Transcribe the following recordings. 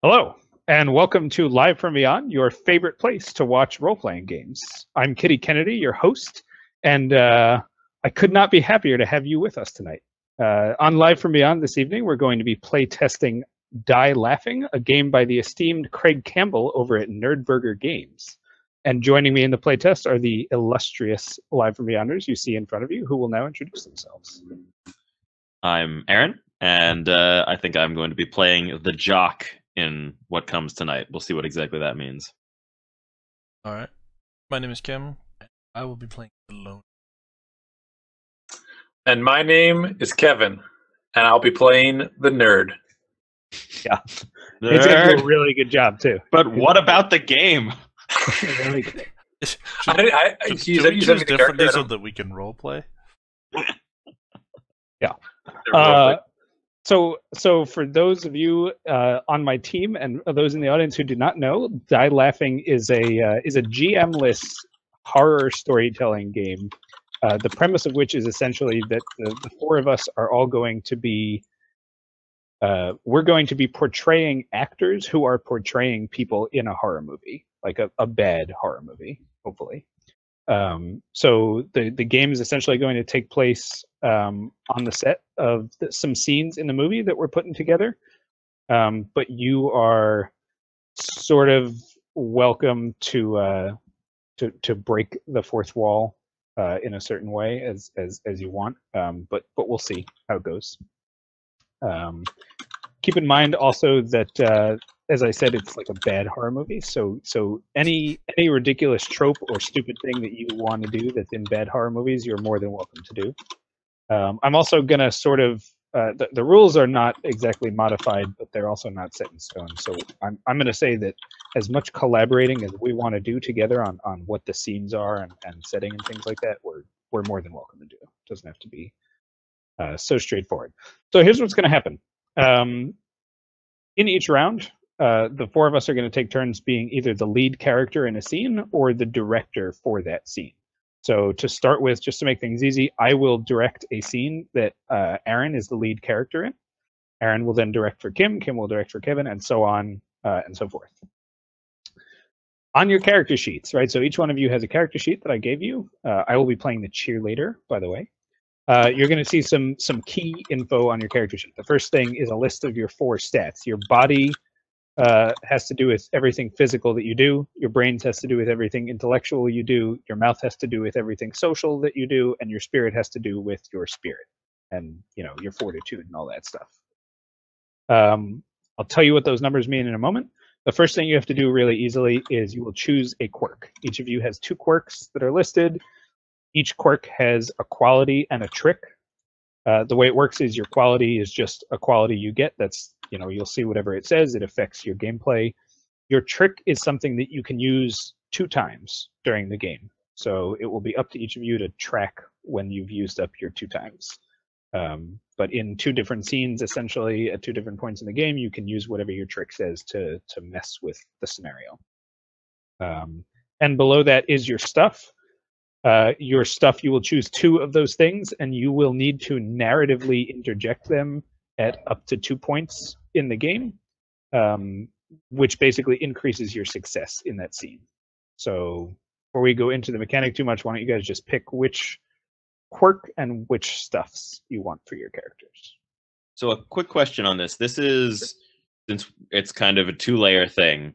Hello, and welcome to Live from Beyond, your favorite place to watch role playing games. I'm Kitty Kennedy, your host, and I could not be happier to have you with us tonight. On Live from Beyond this evening, we're going to be play testing Die Laughing, a game by the esteemed Craig Campbell over at Nerdburger Games. And joining me in the playtest are the illustrious Live from Beyonders you see in front of you, who will now introduce themselves. I'm Aaron, and I think I'm going to be playing the jock in what comes tonight. We'll see what exactly that means. Alright. My name is Kim. I will be playing alone. And my name is Kevin, and I'll be playing the nerd. Yeah. It's going to do a really good job, too. But what about the game? Really good. Should we choose differently so that we can roleplay? Yeah. So for those of you on my team and those in the audience who do not know, Die Laughing is a GM-less horror storytelling game. The premise of which is essentially that the four of us are all going to be we're going to be portraying actors who are portraying people in a horror movie, like a bad horror movie, hopefully. So the game is essentially going to take place on the set of some scenes in the movie that we're putting together. But you are sort of welcome to break the fourth wall in a certain way as you want. But we'll see how it goes. Keep in mind also that as I said, it's like a bad horror movie. So any ridiculous trope or stupid thing that you want to do that's in bad horror movies, you're more than welcome to do. I'm also gonna sort of the rules are not exactly modified, but they're also not set in stone. So I'm gonna say that as much collaborating as we want to do together on what the scenes are and setting and things like that, we're more than welcome to do. It doesn't have to be so straightforward. So here's what's gonna happen. In each round, the four of us are going to take turns being either the lead character in a scene or the director for that scene. So to start with, just to make things easy, I will direct a scene that Aaron is the lead character in. Aaron will then direct for Kim, Kim will direct for Kevin, and so on and so forth. On your character sheets, right? So each one of you has a character sheet that I gave you. I will be playing the cheerleader, by the way. You're going to see some key info on your character sheet. The first thing is a list of your 4 stats. Your body has to do with everything physical that you do. Your brains has to do with everything intellectual you do. Your mouth has to do with everything social that you do, and your spirit has to do with your spirit and your fortitude and all that stuff. I'll tell you what those numbers mean in a moment. The first thing you have to do really easily is you will choose a quirk. Each of you has 2 quirks that are listed. Each quirk has a quality and a trick. The way it works is your quality is just a quality you get. That's, you'll see whatever it says. It affects your gameplay. Your trick is something that you can use 2 times during the game. So it will be up to each of you to track when you've used up your 2 times. But in 2 different scenes, essentially, at 2 different points in the game, you can use whatever your trick says to mess with the scenario. And below that is your stuff. Your stuff, you will choose 2 of those things, and you will need to narratively interject them at up to 2 points in the game, which basically increases your success in that scene. So before we go into the mechanic too much, why don't you guys just pick which quirk and which stuffs you want for your characters. So a quick question on this. This is, since it's kind of a 2-layer thing,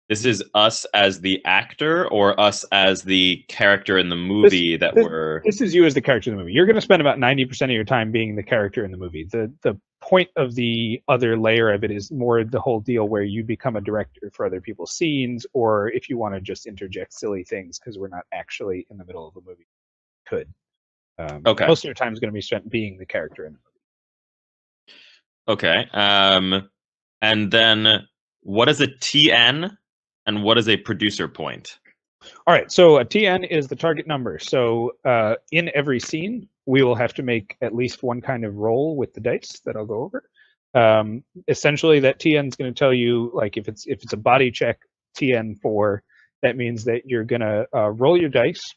this is us as the actor or us as the character in the movie This is you as the character in the movie. You're going to spend about 90% of your time being the character in the movie. The point of the other layer of it is more the whole deal where you become a director for other people's scenes, or if you want to just interject silly things because we're not actually in the middle of the movie, you could. Okay. Most of your time is going to be spent being the character in the movie. Okay. And then what is a TN? And what is a producer point? All right, so a TN is the target number. So in every scene, we will have to make at least one kind of roll with the dice that I'll go over. Essentially, that TN is going to tell you, like, if it's a body check, TN4, that means that you're going to roll your dice,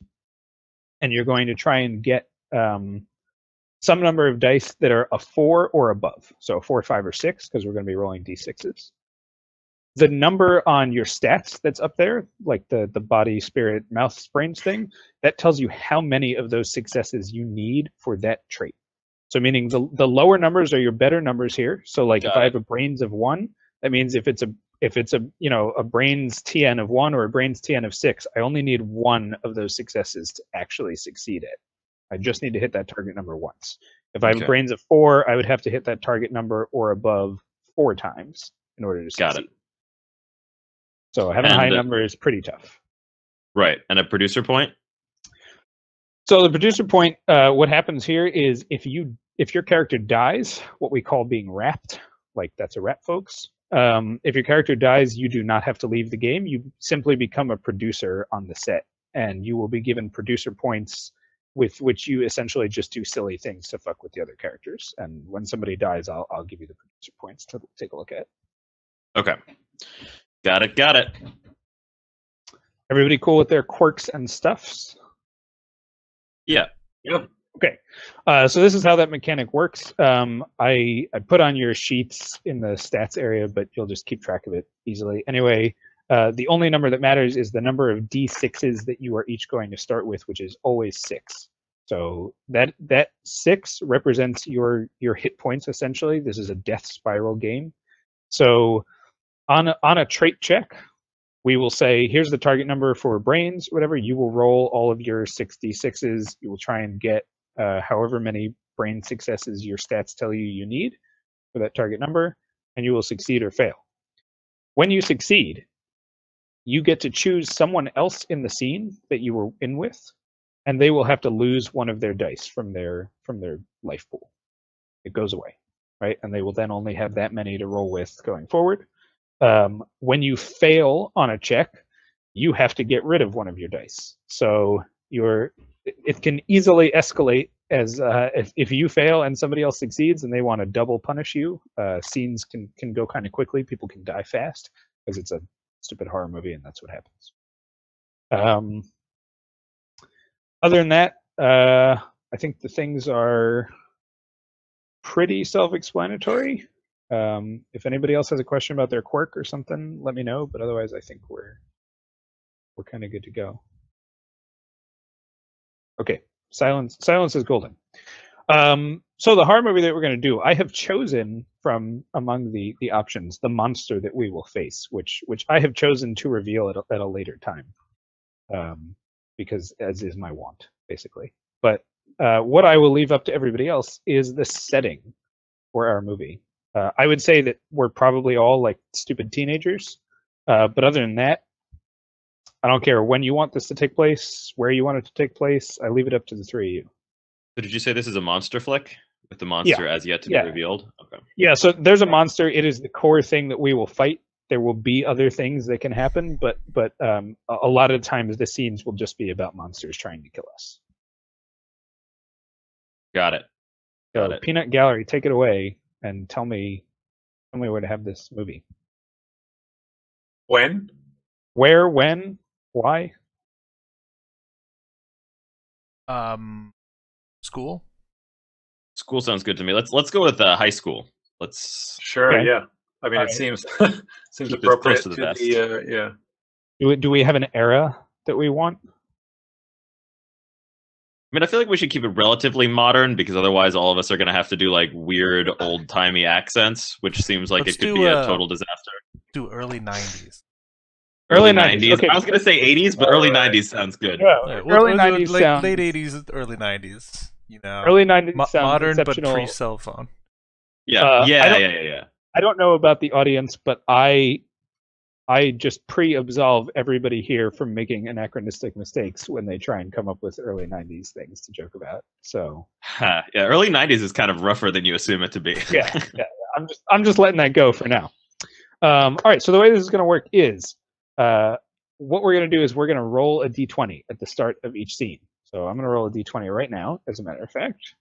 and you're going to try and get some number of dice that are a 4 or above. So a 4, 5, or 6, because we're going to be rolling D6s. the number on your stats that's up there, like the body, spirit, mouth, brains thing, that tells you how many of those successes you need for that trait. So meaning the lower numbers are your better numbers here. So like if I have a brains of 1, that means if it's a a brains TN of 1 or a brains TN of 6, I only need 1 of those successes to actually succeed at. I just need to hit that target number once. If I have a brains of 4, I would have to hit that target number or above 4 times in order to succeed. Got it. So having a high number is pretty tough. Right. And a producer point? So the producer point, what happens here is if your character dies, what we call being wrapped, like that's a wrap, folks. If your character dies, you do not have to leave the game. You simply become a producer on the set, and you will be given producer points with which you essentially just do silly things to fuck with the other characters. And when somebody dies, I'll give you the producer points to take a look at. Okay. Got it. Everybody cool with their quirks and stuffs? Yeah. Okay. So this is how that mechanic works. I put on your sheets in the stats area, but you'll just keep track of it easily. Anyway, the only number that matters is the number of D6s that you are each going to start with, which is always 6. So that 6 represents your hit points, essentially. This is a death spiral game. So on a trait check, we will say, here's the target number for brains, whatever. You will roll all of your 66s. You will try and get however many brain successes your stats tell you need for that target number, and you will succeed or fail. When you succeed, you get to choose someone else in the scene that you were in with, and they will have to lose one of their dice from their life pool. It goes away, right? And they will then only have that many to roll with going forward. When you fail on a check, you have to get rid of one of your dice. So it can easily escalate as if you fail and somebody else succeeds and they want to double punish you. Scenes can go kind of quickly. People can die fast because it's a stupid horror movie, and that's what happens. Other than that, I think the things are pretty self-explanatory. If anybody else has a question about their quirk or something, let me know. But otherwise, I think we're kind of good to go. Okay, silence is golden. So the horror movie that we're going to do, I have chosen from among the options the monster that we will face, which I have chosen to reveal at a later time, because as is my want, basically. But what I will leave up to everybody else is the setting for our movie. I would say that we're probably all like stupid teenagers, but other than that, I don't care when you want this to take place, where you want it to take place. I leave it up to the three of you. So did you say this is a monster flick with the monster as yet to be revealed? Okay. Yeah, so there's a monster. It is the core thing that we will fight. There will be other things that can happen, but a lot of times the scenes will just be about monsters trying to kill us. Got it. So Peanut Gallery, take it away and tell me where to have this movie. When? Where, when, why? School. School sounds good to me. Let's go with high school. Sure. Okay. Yeah. I mean, All it right. seems Keep this appropriate close to the to vest. the yeah. Do we have an era that we want? I mean, I feel like we should keep it relatively modern because otherwise all of us are going to have to do like weird old-timey accents, which seems like Let's it could do, be a total disaster. Do early 90s. Early 90s. Okay. I was going to say 80s, but early 90s sounds good. Yeah, Yeah, early we'll do 90s sounds. late 80s, early 90s. You know, Early 90s sounds modern but exceptional. pre-cell phone. Yeah, I I don't know about the audience, but I just pre-absolve everybody here from making anachronistic mistakes when they try and come up with early 90s things to joke about. So Yeah, early 90s is kind of rougher than you assume it to be. yeah, I'm just letting that go for now. All right, so the way this is going to work is what we're going to do is we're going to roll a d20 at the start of each scene. So I'm going to roll a d20 right now, as a matter of fact.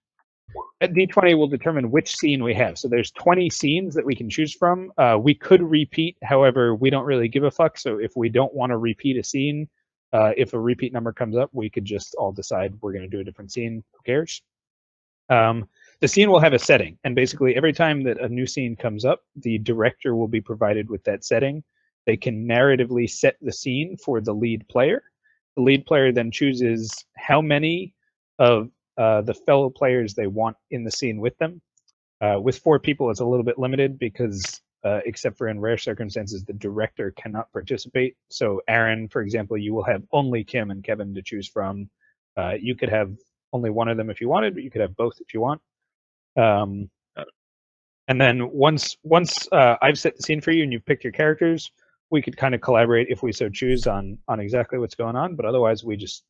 At d20, we'll determine which scene we have. So there's 20 scenes that we can choose from. We could repeat, however, we don't really give a fuck. So if we don't want to repeat a scene, if a repeat number comes up, we could just all decide we're going to do a different scene. Who cares? The scene will have a setting, and basically every time that a new scene comes up, the director will be provided with that setting, they can narratively set the scene for the lead player. The lead player then chooses how many of the fellow players they want in the scene with them. With 4 people, it's a little bit limited because, except for in rare circumstances, the director cannot participate. So, Aaron, for example, you will have only Kim and Kevin to choose from. You could have only one of them if you wanted, but you could have both if you want. And then once I've set the scene for you and you've picked your characters, we could kind of collaborate if we so choose on exactly what's going on. But otherwise, we just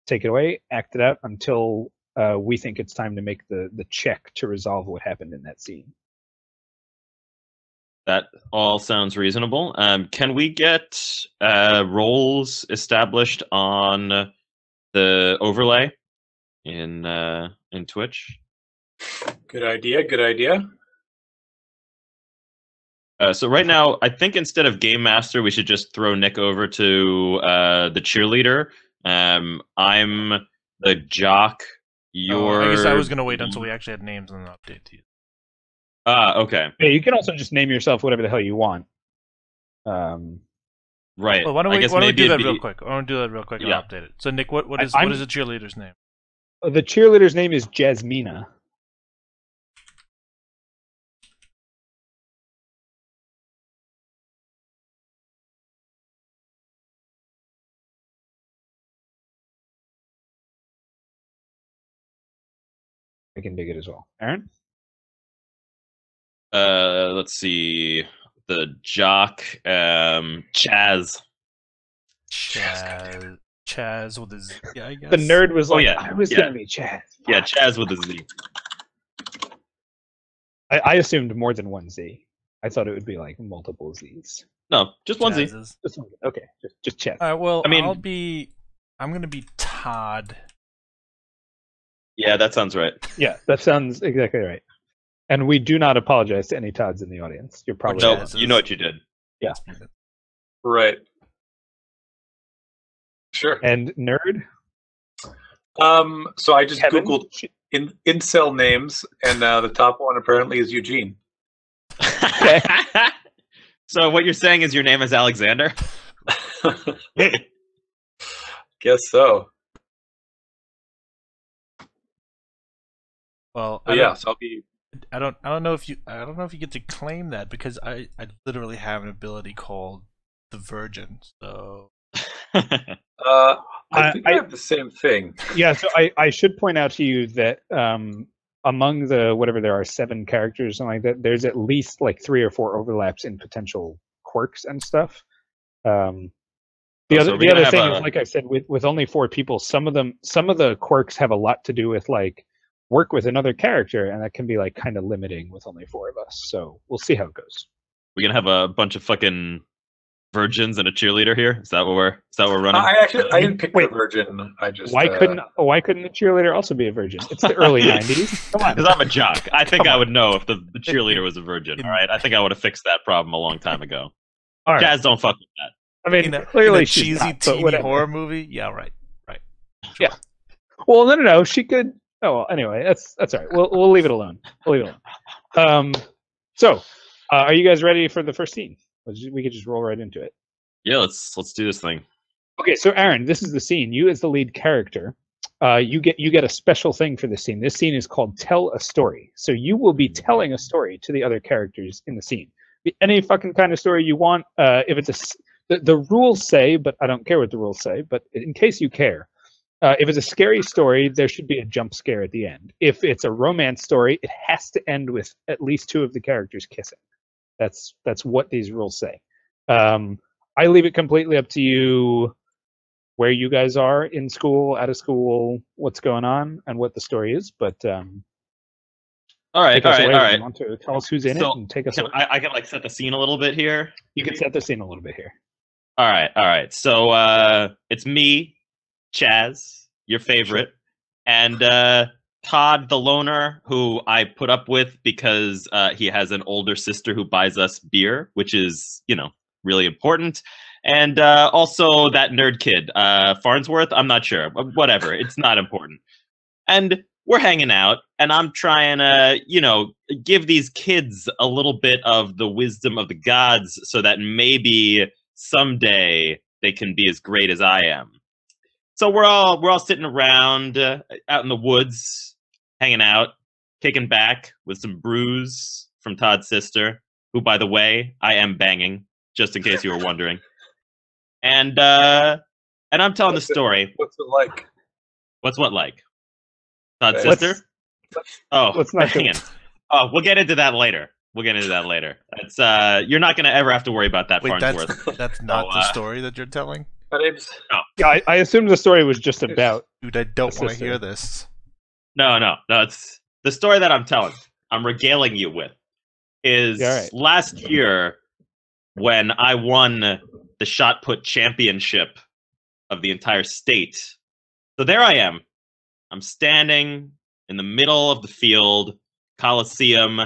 take it away, act it out until we think it's time to make the check to resolve what happened in that scene. That all sounds reasonable. Can we get roles established on the overlay in Twitch? Good idea. Good idea. So right now, I think instead of Game Master, we should just throw Nick over to the cheerleader. I'm the jock. I guess I was going to wait until we actually had names and then update to you. Okay. Yeah, you can also just name yourself whatever the hell you want. Right. Well, why don't we do that real quick? I want to do that real quick and Yeah. update it. So, Nick, what is the cheerleader's name? The cheerleader's name is Jasmina. I can dig it as well. Aaron? Let's see. The jock, Chaz. Chaz with his. Yeah, I guess. The nerd was like, yeah. I was going to be Chaz. Yeah, Chaz with a Z. I assumed more than one Z. I thought it would be like multiple Zs. No, just one Z. Chaz's. Okay, just Chaz. All right. Well, I mean- I'm going to be Todd. Yeah, that sounds right. Yeah, that sounds exactly right. And we do not apologize to any Todds in the audience. You're probably No, Chaz you know what you did. Right. Sure. And nerd. So I just Kevin? googled incel names, and the top one apparently is Eugene. Okay. So what you're saying is your name is Alexander? Guess so. Well, But yeah, so I'll be. I don't know if you get to claim that because I literally have an ability called the Virgin. So I think I have the same thing. Yeah, so I should point out to you that among the whatever there are 7 characters or something like that, there's at least like 3 or 4 overlaps in potential quirks and stuff. The other thing is, like I said, with only 4 people, some of the quirks have a lot to do with like work with another character, and that can be like kind of limiting with only 4 of us. So we'll see how it goes. We gonna have a bunch of fucking virgins and a cheerleader here? Is that what we're running? I didn't pick the Virgin. I just Why couldn't the cheerleader also be a virgin? It's the early 90s. Come on. Because I'm a jock. I think I would know if the cheerleader was a virgin. All right, I think I would have fixed that problem a long time ago. All right. Jazz, don't fuck with that. I mean, in a clearly she's cheesy not, but teen whatever. horror movie. Yeah, right. Yeah. Well, no. She could. Oh, well, anyway, that's all right. We'll leave it alone. So, are you guys ready for the first scene? We could just roll right into it. Yeah, let's do this thing. Okay, so Aaron, this is the scene. You as the lead character, you get a special thing for this scene. This scene is called Tell a Story. So you will be telling a story to the other characters in the scene. Any fucking kind of story you want. If it's the rules say, but I don't care what the rules say. But in case you care, if it's a scary story, there should be a jump scare at the end. If it's a romance story, it has to end with at least 2 of the characters kissing. That's what these rules say. I leave it completely up to you where you guys are in school, out of school, what's going on, and what the story is. But All right. You want to tell us who's in it and take us away? I can like set the scene a little bit here. You can set the scene a little bit here. All right. So it's me, Chaz, your favorite, and Todd the loner, who I put up with because he has an older sister who buys us beer, which is, really important. And also that nerd kid, Farnsworth, I'm not sure. Whatever, it's not important. And we're hanging out, and I'm trying to, give these kids a little bit of the wisdom of the gods so that maybe someday they can be as great as I am. So we're all sitting around out in the woods, hanging out, kicking back with some brews from Todd's sister, who, by the way, I am banging, just in case you were wondering. And I'm telling the story. What's it like? What's what like? Todd's Let's- sister? Oh, let's not hang go- on. Oh, we'll get into that later. It's you're not gonna ever have to worry about that, Wait, Farnsworth. that's not Oh, the story that you're telling? My name's Yeah, I assumed the story was just about. Dude, I don't The want to sister. hear this. No. It's the story that I'm telling. I'm regaling you with is Yeah, all right. last year when I won the shot put championship of the entire state. So there I am. I'm standing in the middle of the field, Coliseum,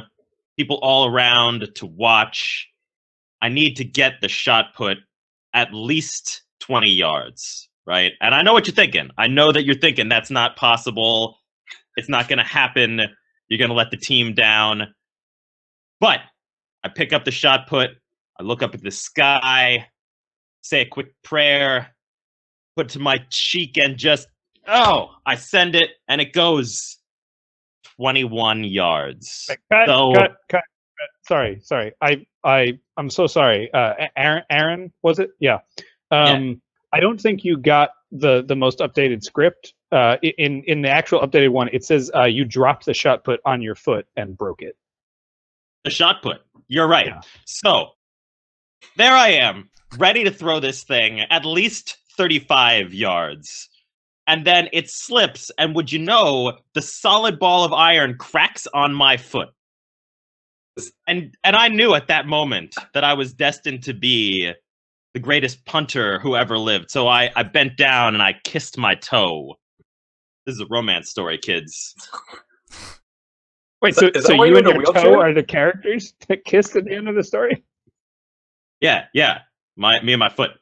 people all around to watch. I need to get the shot put at least 20 yards, right? And I know what you're thinking. I know that you're thinking that's not possible. It's not going to happen. You're going to let the team down. But I pick up the shot put. I look up at the sky, say a quick prayer, put it to my cheek, and just, I send it, and it goes 21 yards. Cut, So- cut. Sorry. I'm so sorry. Aaron, was it? Yeah. I don't think you got the most updated script. In the actual updated one, it says you dropped the shot put on your foot and broke it. The shot put. You're right. Yeah. So there I am, ready to throw this thing at least 35 yards. And then it slips, and would you know, the solid ball of iron cracks on my foot. And I knew at that moment that I was destined to be the greatest punter who ever lived. So I bent down and I kissed my toe. This is a romance story, kids. Wait, so, Is that so why you you're and in a your toe wheelchair? are the characters that kissed at the end of the story? Yeah. Me and my foot.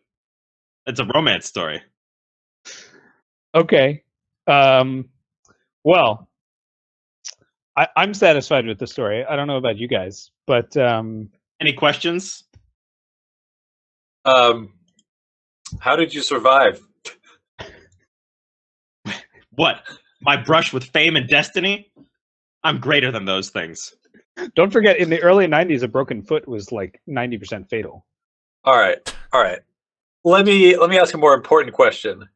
It's a romance story. Okay. Well, I'm satisfied with the story. I don't know about you guys, but Any questions? how did you survive? What? My brush with fame and destiny? I'm greater than those things. don't forget, in the early 90s, a broken foot was like 90% fatal. All right. Let me ask a more important question.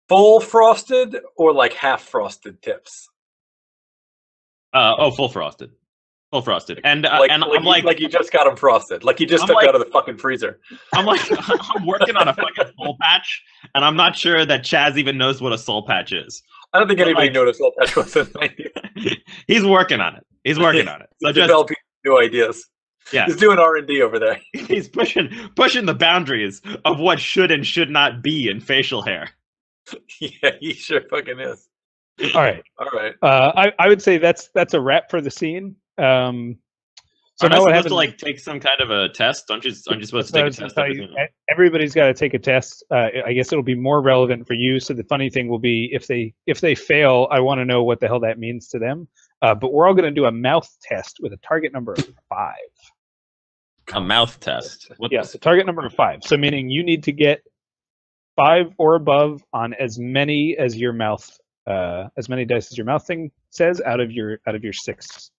Full frosted or like half frosted tips? Full frosted. Full frosted. And Like you just got them frosted. Like you just I'm took like- out of the fucking freezer. I'm working on a fucking soul patch, and I'm not sure that Chaz even knows what a soul patch is. I don't think But, anybody like- noticed what that was in the 90s. He's working on it. So He's just developing new ideas. yeah, He's doing R&D over there. he's pushing the boundaries of what should and should not be in facial hair. Yeah, he sure fucking is. All right. All right. I would say that's a wrap for the scene. So Aren't I now what supposed happens? to like take some kind of a test? Aren't you supposed to That's what I take a was gonna test? tell every you. single- Everybody's got to take a test. I guess it'll be more relevant for you. So the funny thing will be if they fail, I want to know what the hell that means to them. But we're all going to do a mouth test with a target number of 5. A mouth test. What Yes, a target number of 5. So meaning you need to get 5 or above on as many as your mouth, as many dice as your mouth thing says out of your 6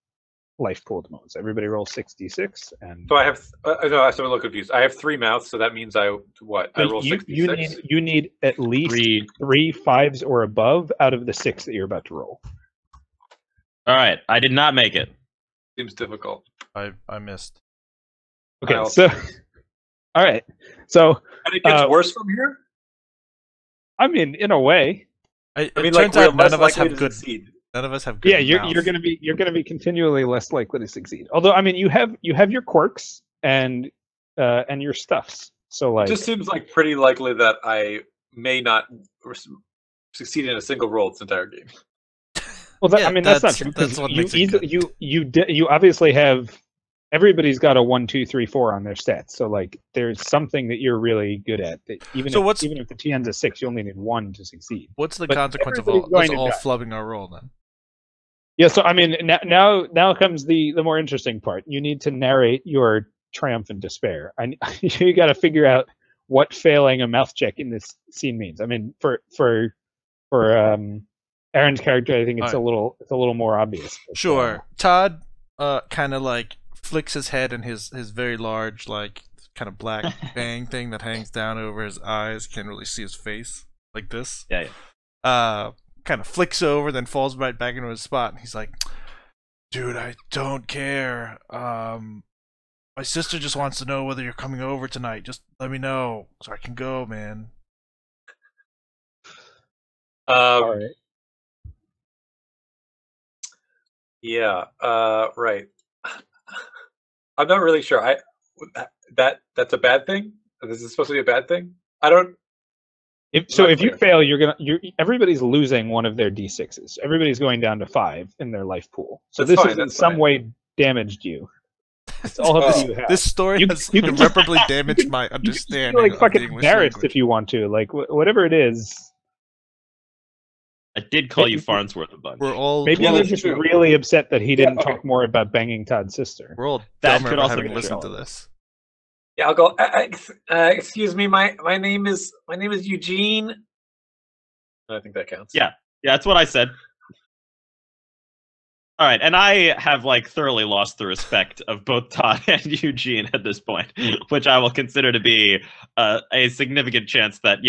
life pool at the moment. So everybody roll 6d6, and So I have. No, I'm a little confused. I have 3 mouths, so that means I what? I so roll you 66. you need at least 3 5s or above out of the 6 that you're about to roll. All right, I did not make it. Seems difficult. I missed. Okay, Wow. so all right, so And it gets Uh, worse from here. I mean, in a way, It I mean, turns like we're out none less of us likely have to good. succeed. None of us have good. yeah, you're mouth. gonna be continually less likely to succeed. Although, I mean, you have your quirks and your stuffs. So It like, just seems like pretty likely that I may not succeed in a single roll this entire game. well, that, Yeah, I mean, that's not that's- true. that's 'cause what you makes it good. you obviously have everybody's got a 1, 2, 3, 4 on their stats. So like, there's something that you're really good at. That even if the TN's a 6, you only need 1 to succeed. What's the But consequence of everybody's all going to die. flubbing our roll then? Yeah. So I mean, now comes the more interesting part. You need to narrate your triumph and despair. You got to figure out what failing a mouth check in this scene means. I mean, for Aaron's character, I think it's a little more obvious. But, Sure. Todd kind of like flicks his head and his very large like kind of black bang thing that hangs down over his eyes. Can't really see his face like this. Yeah. Kind of flicks over, then falls right back into his spot, and he's like, "Dude, I don't care. My sister just wants to know whether you're coming over tonight. Just let me know so I can go, man." all right. Yeah. Right. I'm not really sure. That's a bad thing. This is supposed to be a bad thing. I don't. If you fail, everybody's losing one of their d6s. Everybody's going down to 5 in their life pool. So That's this fine, has in that's some fine. way damaged you. It's all that you have. This story You- has you can- irreparably damaged my You can understanding feel like of fucking the English embarrassed language. if you want to. Like whatever it is. I did call you Farnsworth a bunch. We're all Maybe Yeah, you're that's just true. really upset that he didn't okay. talk more about banging Todd's sister. we're all That dumber could for also having be listened to true. this. Yeah, I'll go. Excuse me. My name is Eugene. I think that counts. Yeah. Yeah, that's what I said. All right, and I have like thoroughly lost the respect of both Todd and Eugene at this point, which I will consider to be a significant chance that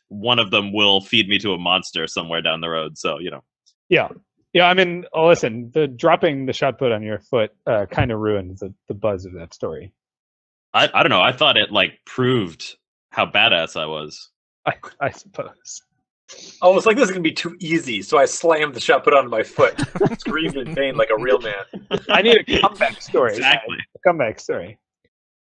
one of them will feed me to a monster somewhere down the road. So Yeah. Yeah, I mean, listen, the dropping the shot put on your foot kind of ruined the buzz of that story. I don't know. I thought it like proved how badass I was. I suppose. I was like, this is gonna be too easy, so I slammed the shot put onto my foot, screamed in pain like a real man. I need a comeback story. Exactly. A comeback story.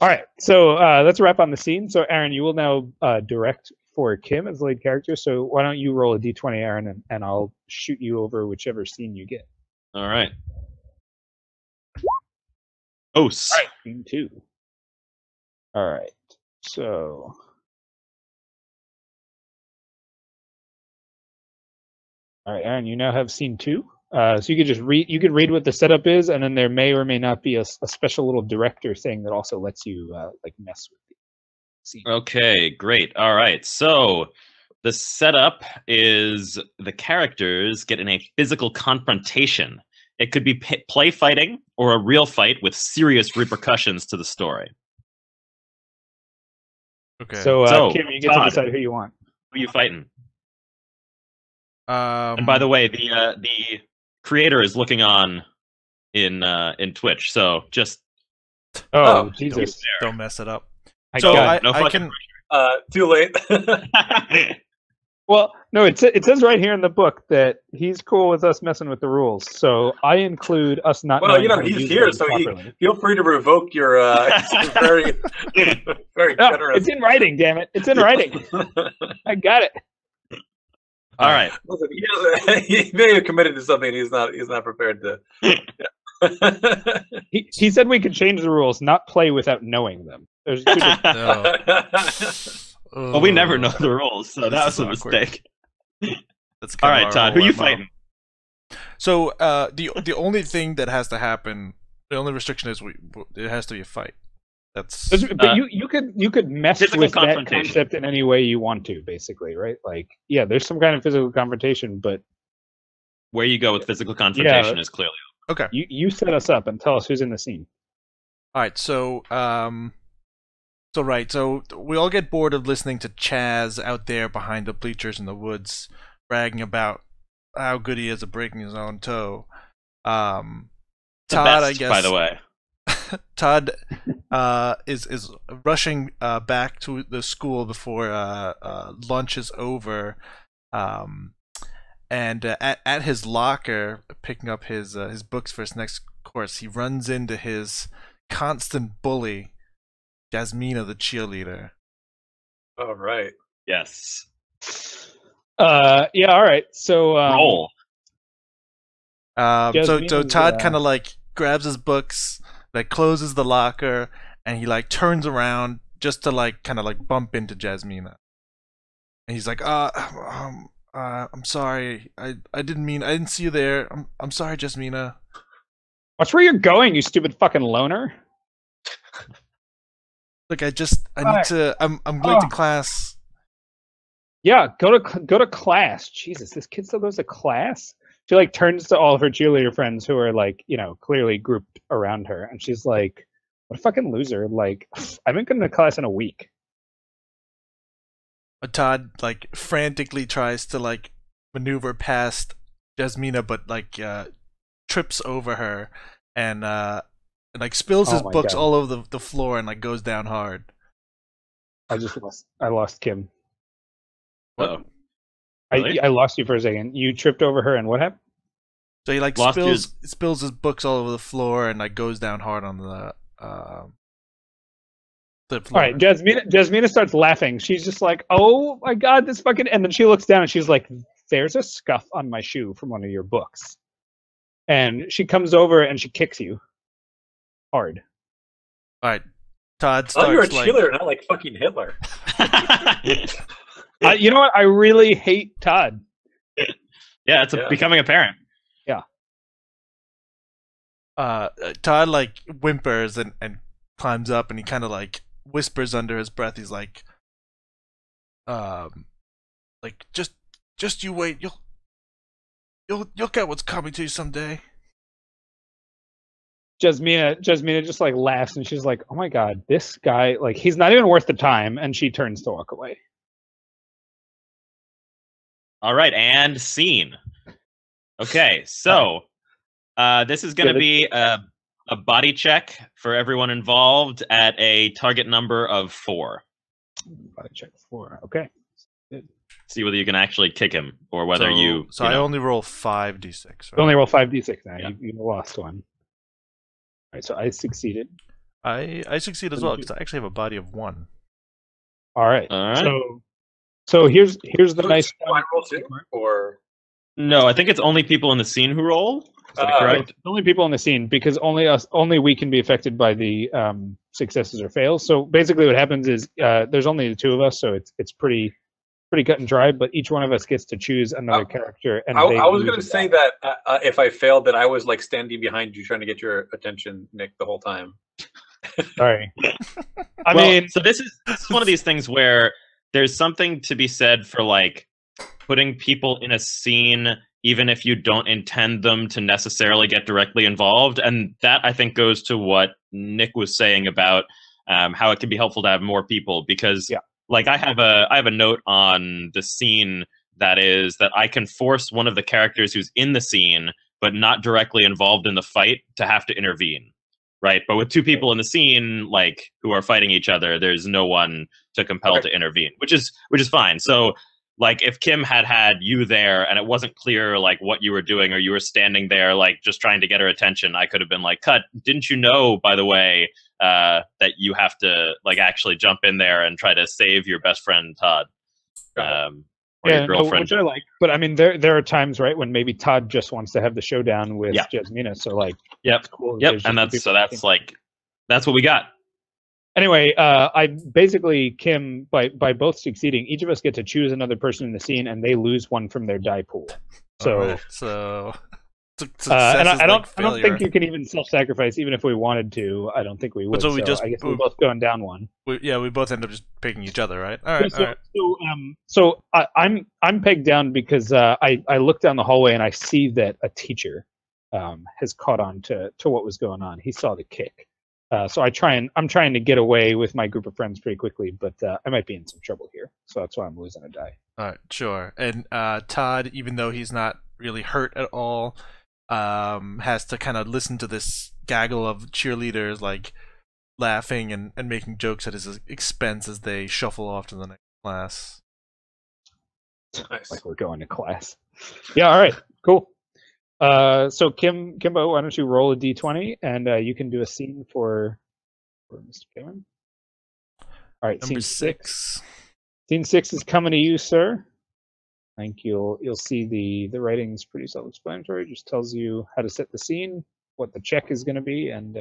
All right, so let's wrap on the scene. So, Aaron, you will now direct for Kim as the lead character. So, why don't you roll a d20, Aaron, and I'll shoot you over whichever scene you get. All right. Oh, Scene 2. All right, so. All right, Aaron, you now have scene 2. So you could just read. You could read what the setup is, and then there may or may not be a special little director thing that also lets you like mess with the scene. Okay, great. All right. So the setup is the characters get in a physical confrontation. It could be play fighting or a real fight with serious repercussions to the story. Okay. So Kim, you get to Todd. decide who you want. Who are you fighting? and And by the way, the creator is looking on in Twitch. So just Oh, Oh, Jesus! don't mess it up. I So got it. no I fucking can. Too late. Well, no, it says right here in the book that he's cool with us messing with the rules. So I include us not. Well, knowing how to he's use here, them so properly. feel free to revoke your very, very No, generous. it's in writing. Damn it! It's in writing. I got it. all right. Listen, he may have committed to something he's not prepared to. He said we could change the rules, not play without knowing them. There's two different- No. Well, we never know the rules, so This that is was a awkward. mistake. That's All kind of right, our Todd, whole who you MO. fighting? So the only thing that has to happen, the only restriction is it has to be a fight. That's But you could mess physical with that confrontation. concept in any way you want to, basically, right? Like, yeah, there's some kind of physical confrontation, but Where you go with physical confrontation is clearly. okay. you set us up and tell us who's in the scene. All right, so so we all get bored of listening to Chaz out there behind the bleachers in the woods, bragging about how good he is at breaking his own toe. The Todd, best, I guess. by the way. Todd is rushing back to the school before lunch is over, and at his locker, picking up his books for his next course, he runs into his constant bully, Jasmina, the cheerleader. All right. Yes. Yeah, all right. So Roll. So Jasmina's, Todd kind of like grabs his books, like closes the locker, and he like turns around just to like kind of like bump into Jasmina. And he's like, I'm sorry. I didn't see you there. I'm sorry, Jasmina. Watch where you're going, you stupid fucking loner. Look, I need to. I'm late to class. Yeah, go to class. Jesus, this kid still goes to class. She like turns to all of her cheerleader friends who are like, clearly grouped around her, and she's like, "What a fucking loser!" Like, I've been going to class in a week. Todd like frantically tries to like maneuver past Jasmina, but like trips over her and like spills his books all over the floor and like goes down hard. I lost Kim. What? Really? I lost you for a second. You tripped over her, and what happened? So he like spills his books all over the floor and like goes down hard on the floor. All right, Jasmina starts laughing. She's just like, "Oh my god, this fucking!" And then she looks down and she's like, "There's a scuff on my shoe from one of your books." And she comes over and she kicks you hard. All right, Todd starts. Oh, you're a cheerleader, not like fucking Hitler. You know what? I really hate Todd. Yeah, it's becoming apparent. Yeah. Todd like whimpers and climbs up, and he kind of like whispers under his breath. He's like just you wait. You'll get what's coming to you someday. Jasmina just like laughs and she's like, "Oh my god, this guy, like, he's not even worth the time," and she turns to walk away. All right, and scene. Okay, so this is going to be a body check for everyone involved at a target number of 4. Body check 4. Okay. See whether you can actually kick him or whether you. So I only roll 5d6. Right? You only roll 5d6 now. Yeah. You lost one. All right, so I succeeded. I succeed as well because I actually have a body of 1. All right. All right. So here's the nice one. Roll 2, or No, I think it's only people in the scene who roll. Is that correct? It's only people in the scene because only we can be affected by the successes or fails. So basically, what happens is there's only the 2 of us, so it's pretty cut and dry. But each one of us gets to choose another character. And I was going to say that if I failed, that I was like standing behind you, trying to get your attention, Nick, the whole time. Sorry. I mean, so this is one of these things where there's something to be said for like putting people in a scene even if you don't intend them to necessarily get directly involved. And that, I think, goes to what Nick was saying about how it can be helpful to have more people because like I have a note on the scene that is that I can force one of the characters who's in the scene but not directly involved in the fight to have to intervene. Right, but with 2 people in the scene, like who are fighting each other, there's no one to compel to intervene, which is fine. So, like, if Kim had you there and it wasn't clear like what you were doing, or you were standing there like just trying to get her attention, I could have been like, "Cut! Didn't you know, by the way, that you have to like actually jump in there and try to save your best friend Todd?" Or your girlfriend. Which I like. But I mean, there are times, right, when maybe Todd just wants to have the showdown with Jasmina. So like, cool. And that's what we got. Anyway, I basically, Kim, by both succeeding, each of us get to choose another person in the scene, and they lose one from their die pool. So and I don't think you can even self-sacrifice, even if we wanted to. I don't think we would. So I guess we're both going down one. We both end up just picking each other, right? All right. So I'm pegged down because I look down the hallway and I see that a teacher has caught on to what was going on. He saw the kick. So I'm trying to get away with my group of friends pretty quickly, but I might be in some trouble here. So that's why I'm losing a die. All right, sure. And Todd, even though he's not really hurt at all, has to kind of listen to this gaggle of cheerleaders like laughing and making jokes at his expense as they shuffle off to the next class. Nice. Like we're going to class. Yeah, all right, cool. So Kimbo, why don't you roll a d20 and you can do a scene for Mr. Kevin. All right, Number scene 6. Scene 6 is coming to you, sir. I think you'll see the writing's pretty self-explanatory. It just tells you how to set the scene, what the check is going to be, and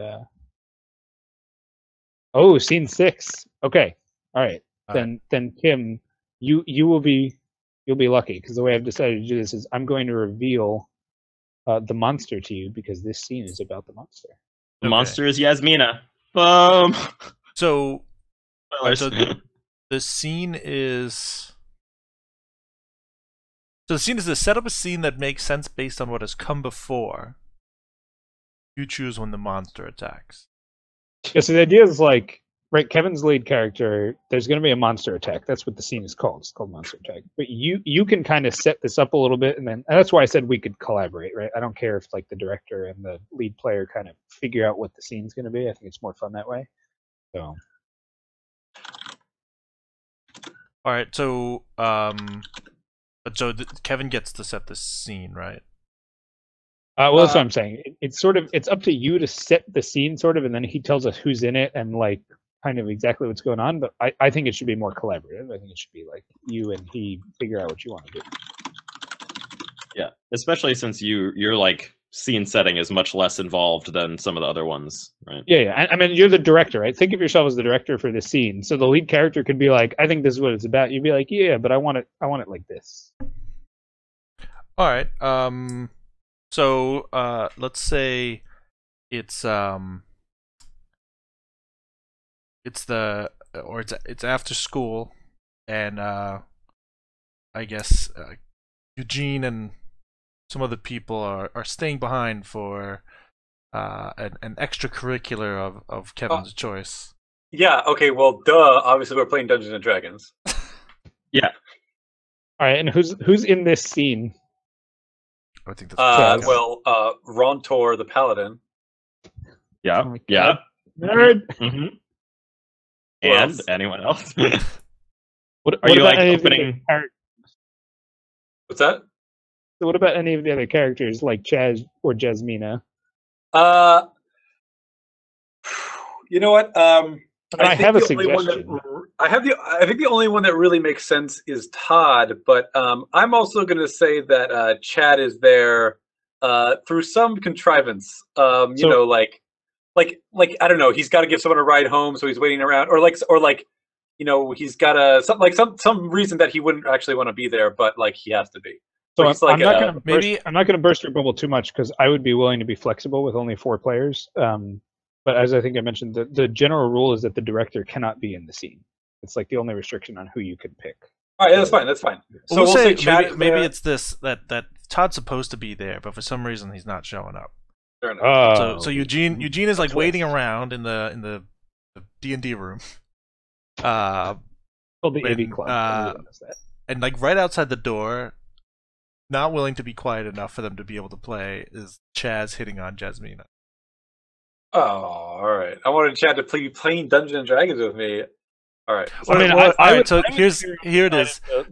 Oh, scene 6. Okay. All right. All Then Kim, you'll be lucky because the way I've decided to do this is I'm going to reveal the monster to you because this scene is about the monster. The Okay. monster is Yasmina. Boom. So Spoilers. So the scene is. So the scene is to set up a scene that makes sense based on what has come before. You choose when the monster attacks. Yeah, so the idea is like, right, Kevin's lead character, there's going to be a monster attack. That's what the scene is called. It's called monster attack. But you can kind of set this up a little bit, and that's why I said we could collaborate, right? I don't care if like the director and the lead player kind of figure out what the scene's going to be. I think it's more fun that way. So. All right, so Kevin gets to set this scene, right? Well, that's what I'm saying. It's sort of, it's up to you to set the scene, sort of, and then he tells us who's in it and like kind of exactly what's going on. But I think it should be more collaborative. I think it should be like you and he figure out what you want to do. Yeah, especially since your like scene setting is much less involved than some of the other ones, right? Yeah. I mean, you're the director, right? Think of yourself as the director for the scene. So the lead character could be like, "I think this is what it's about." You'd be like, "Yeah, but I want it like this." All right. So let's say it's after school, and I guess Eugene and some other people are staying behind for an extracurricular of Kevin's choice. Yeah. Okay. Well, duh. Obviously, we're playing Dungeons and Dragons. Yeah. All right, and who's in this scene? I think that's Rontor the Paladin. Yeah. Oh my Yeah. God. Nerd. Mm-hmm. Who And else? anyone else? What Are you about like any of the opening? other What's that? So what about any of the other characters like Chaz or Jasmina? You know what? I have a the only one that- suggestion. I think the only one that really makes sense is Todd, but I'm also going to say that Chad is there through some contrivance. You So- know, like I don't know, he's got to give someone a ride home, so he's waiting around, or you know, he's got some reason that he wouldn't actually want to be there, but like he has to be. So Or I'm, it's like I'm not a- going to maybe- I'm not going to burst your bubble too much because I would be willing to be flexible with only 4 players. But as I think I mentioned, the general rule is that the director cannot be in the scene. It's like the only restriction on who you can pick. All right, that's fine. That's fine. So we'll say Chad is maybe there. it's this that Todd's supposed to be there, but for some reason he's not showing up. Fair enough. So Eugene is like twist. waiting around in the D&D room. Called the when, AV Club. Everyone knows that. And like right outside the door, not willing to be quiet enough for them to be able to play, is Chaz hitting on Jasmina. Oh, all right. I wanted Chad to play playing Dungeons and Dragons with me. All right. I mean, Well, I all right, would- so I would here it is. Right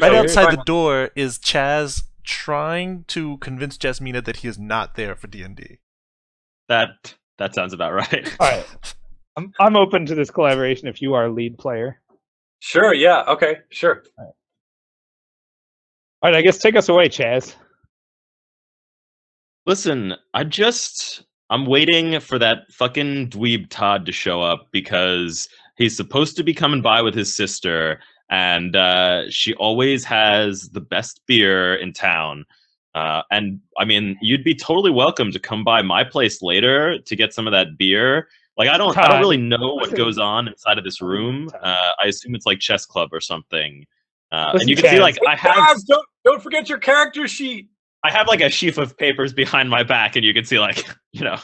Okay, outside fine. the door is Chaz trying to convince Jasmina that he is not there for D&D. That sounds about right. All right. I'm open to this collaboration if you are lead player. Sure. Yeah. Okay. Sure. All right, I guess take us away, Chaz. Listen, I'm waiting for that fucking dweeb Todd to show up because he's supposed to be coming by with his sister, and she always has the best beer in town. And I mean, you'd be totally welcome to come by my place later to get some of that beer. Like, I don't Todd, really know what listen. goes on inside of this room. I assume it's like chess club or something. And Listen, you can see, Chaz. like, I have Guys, don't forget your character sheet. like a sheaf of papers behind my back, and you can see, like, you know.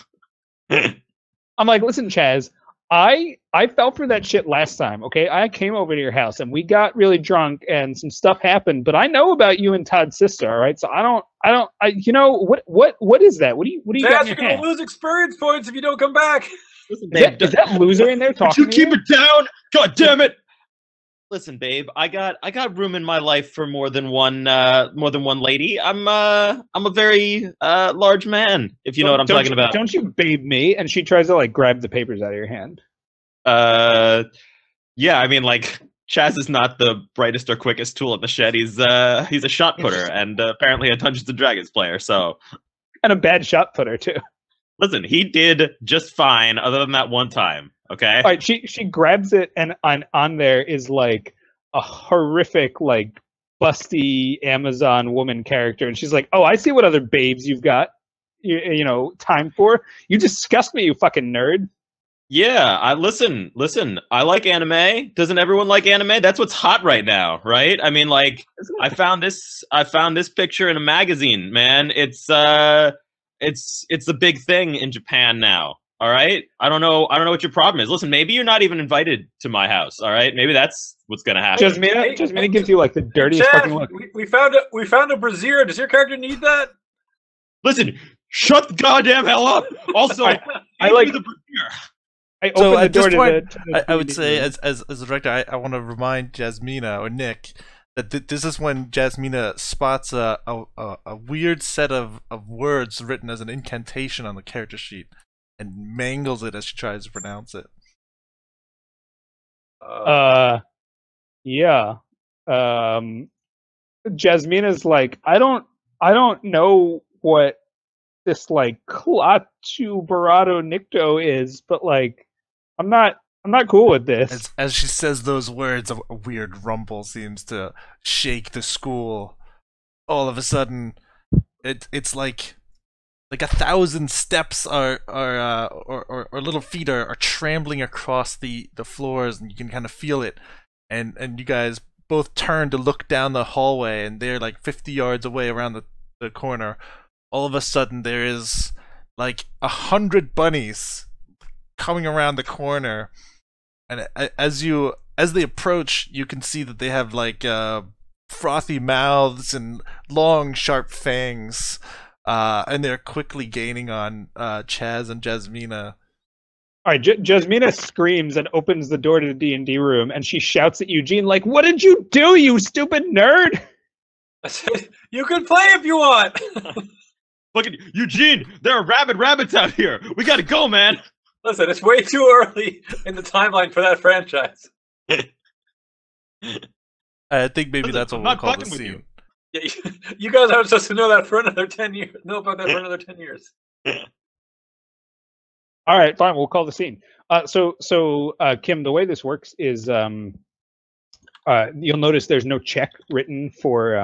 I'm like, listen, Chaz, I fell for that shit last time. Okay, I came over to your house and we got really drunk and some stuff happened. But I know about you and Todd's sister. All right, so you know what is that? What do you got Chaz, in you're your gonna hand? lose experience points if you don't come back. Listen, Is that loser in there Would talking? you to keep you? it down? God damn it! Listen, babe, I got room in my life for more than one lady. I'm a very large man, if you know what I'm talking about. Don't you babe me? And she tries to like grab the papers out of your hand. Yeah, I mean, like, Chaz is not the brightest or quickest tool in the shed. He's a shot putter and apparently a Dungeons and Dragons player. So And a bad shot putter too. listen, he did just fine, other than that one time. Okay. All right, she grabs it, and on there is like a horrific, like busty Amazon woman character, and she's like, "Oh, I see what other babes you've got, you know, time for. You disgust me, you fucking nerd." Yeah, I listen. I like anime. Doesn't everyone like anime? That's what's hot right now, right? I mean, like, Isn't I it? found this picture in a magazine, man. It's the big thing in Japan now. All right. I don't know what your problem is. Listen, maybe you're not even invited to my house. All right. Maybe that's what's gonna happen. Jasmina gives you like the dirtiest Chad, fucking look. we found a brazier. Does your character need that? Listen, shut the goddamn hell up. Also, I give like- me the brazier. I So opened the at door this to point, the I would D&D say, room. as a director, I want to remind Jasmina or Nick that this is when Jasmina spots a weird set of words written as an incantation on the character sheet and mangles it as she tries to pronounce it. Yeah. Jasmina's like, I don't know what this like Klaatu Barado Nicto is, but like I'm not cool with this. As she says those words, a weird rumble seems to shake the school. All of a sudden, it's like 1,000 steps or little feet are trambling across the floors, and you can kind of feel it. And you guys both turn to look down the hallway, and they're like 50 yards away around the corner. All of a sudden, there is like 100 bunnies coming around the corner, and as they approach, you can see that they have like frothy mouths and long, sharp fangs, and they're quickly gaining on Chaz and Jasmina. All right, Jasmina screams and opens the door to the D&D room, and she shouts at Eugene like, "What did you do, you stupid nerd?" I said, you can play if you want. Look at Eugene. There are rabid rabbits out here. We gotta go, man. Listen, it's way too early in the timeline for that franchise. I think maybe Listen, that's what I'm we'll not call the fucking with you. scene. Yeah, you guys aren't supposed to know that for another 10 years. Know about that for another 10 years. All right, fine. We'll call the scene. So Kim, the way this works is you'll notice there's no check written for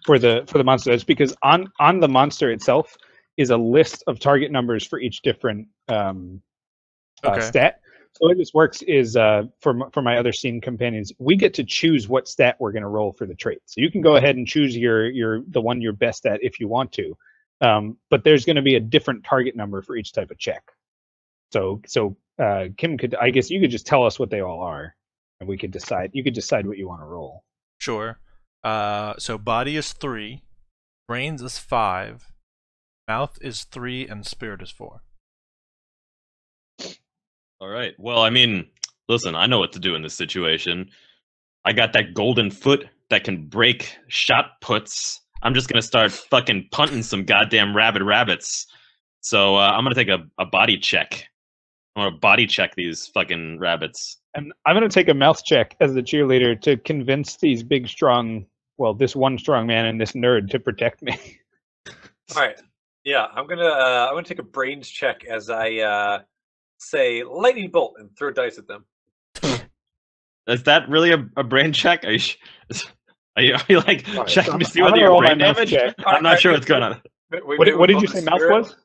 the monster. That's because on the monster itself is a list of target numbers for each different Okay. stat. So the way this works is for my other scene companions, we get to choose what stat we're going to roll for the trait. So you can go ahead and choose the one you're best at if you want to. But there's going to be a different target number for each type of check. So Kim could, I guess you could just tell us what they all are, and we could decide. You could decide what you want to roll. Sure. So body is 3, brains is 5, mouth is 3, and spirit is 4. All right. Well, I mean, listen, I know what to do in this situation. I got that golden foot that can break shot puts. I'm just gonna start fucking punting some goddamn rabid rabbits. So I'm gonna take a body check. I'm gonna body check these fucking rabbits. And I'm going to take a mouth check as the cheerleader to convince these big, strong, well, this one strong man and this nerd to protect me. All right. Yeah, I'm gonna take a brains check as I say lightning bolt and throw dice at them. Is that really a brain check? Are you like Alright, checking so to see I'm whether gonna you're roll my brain mouth damaged? check. I'm not sure what's going on. What did you say mouth was?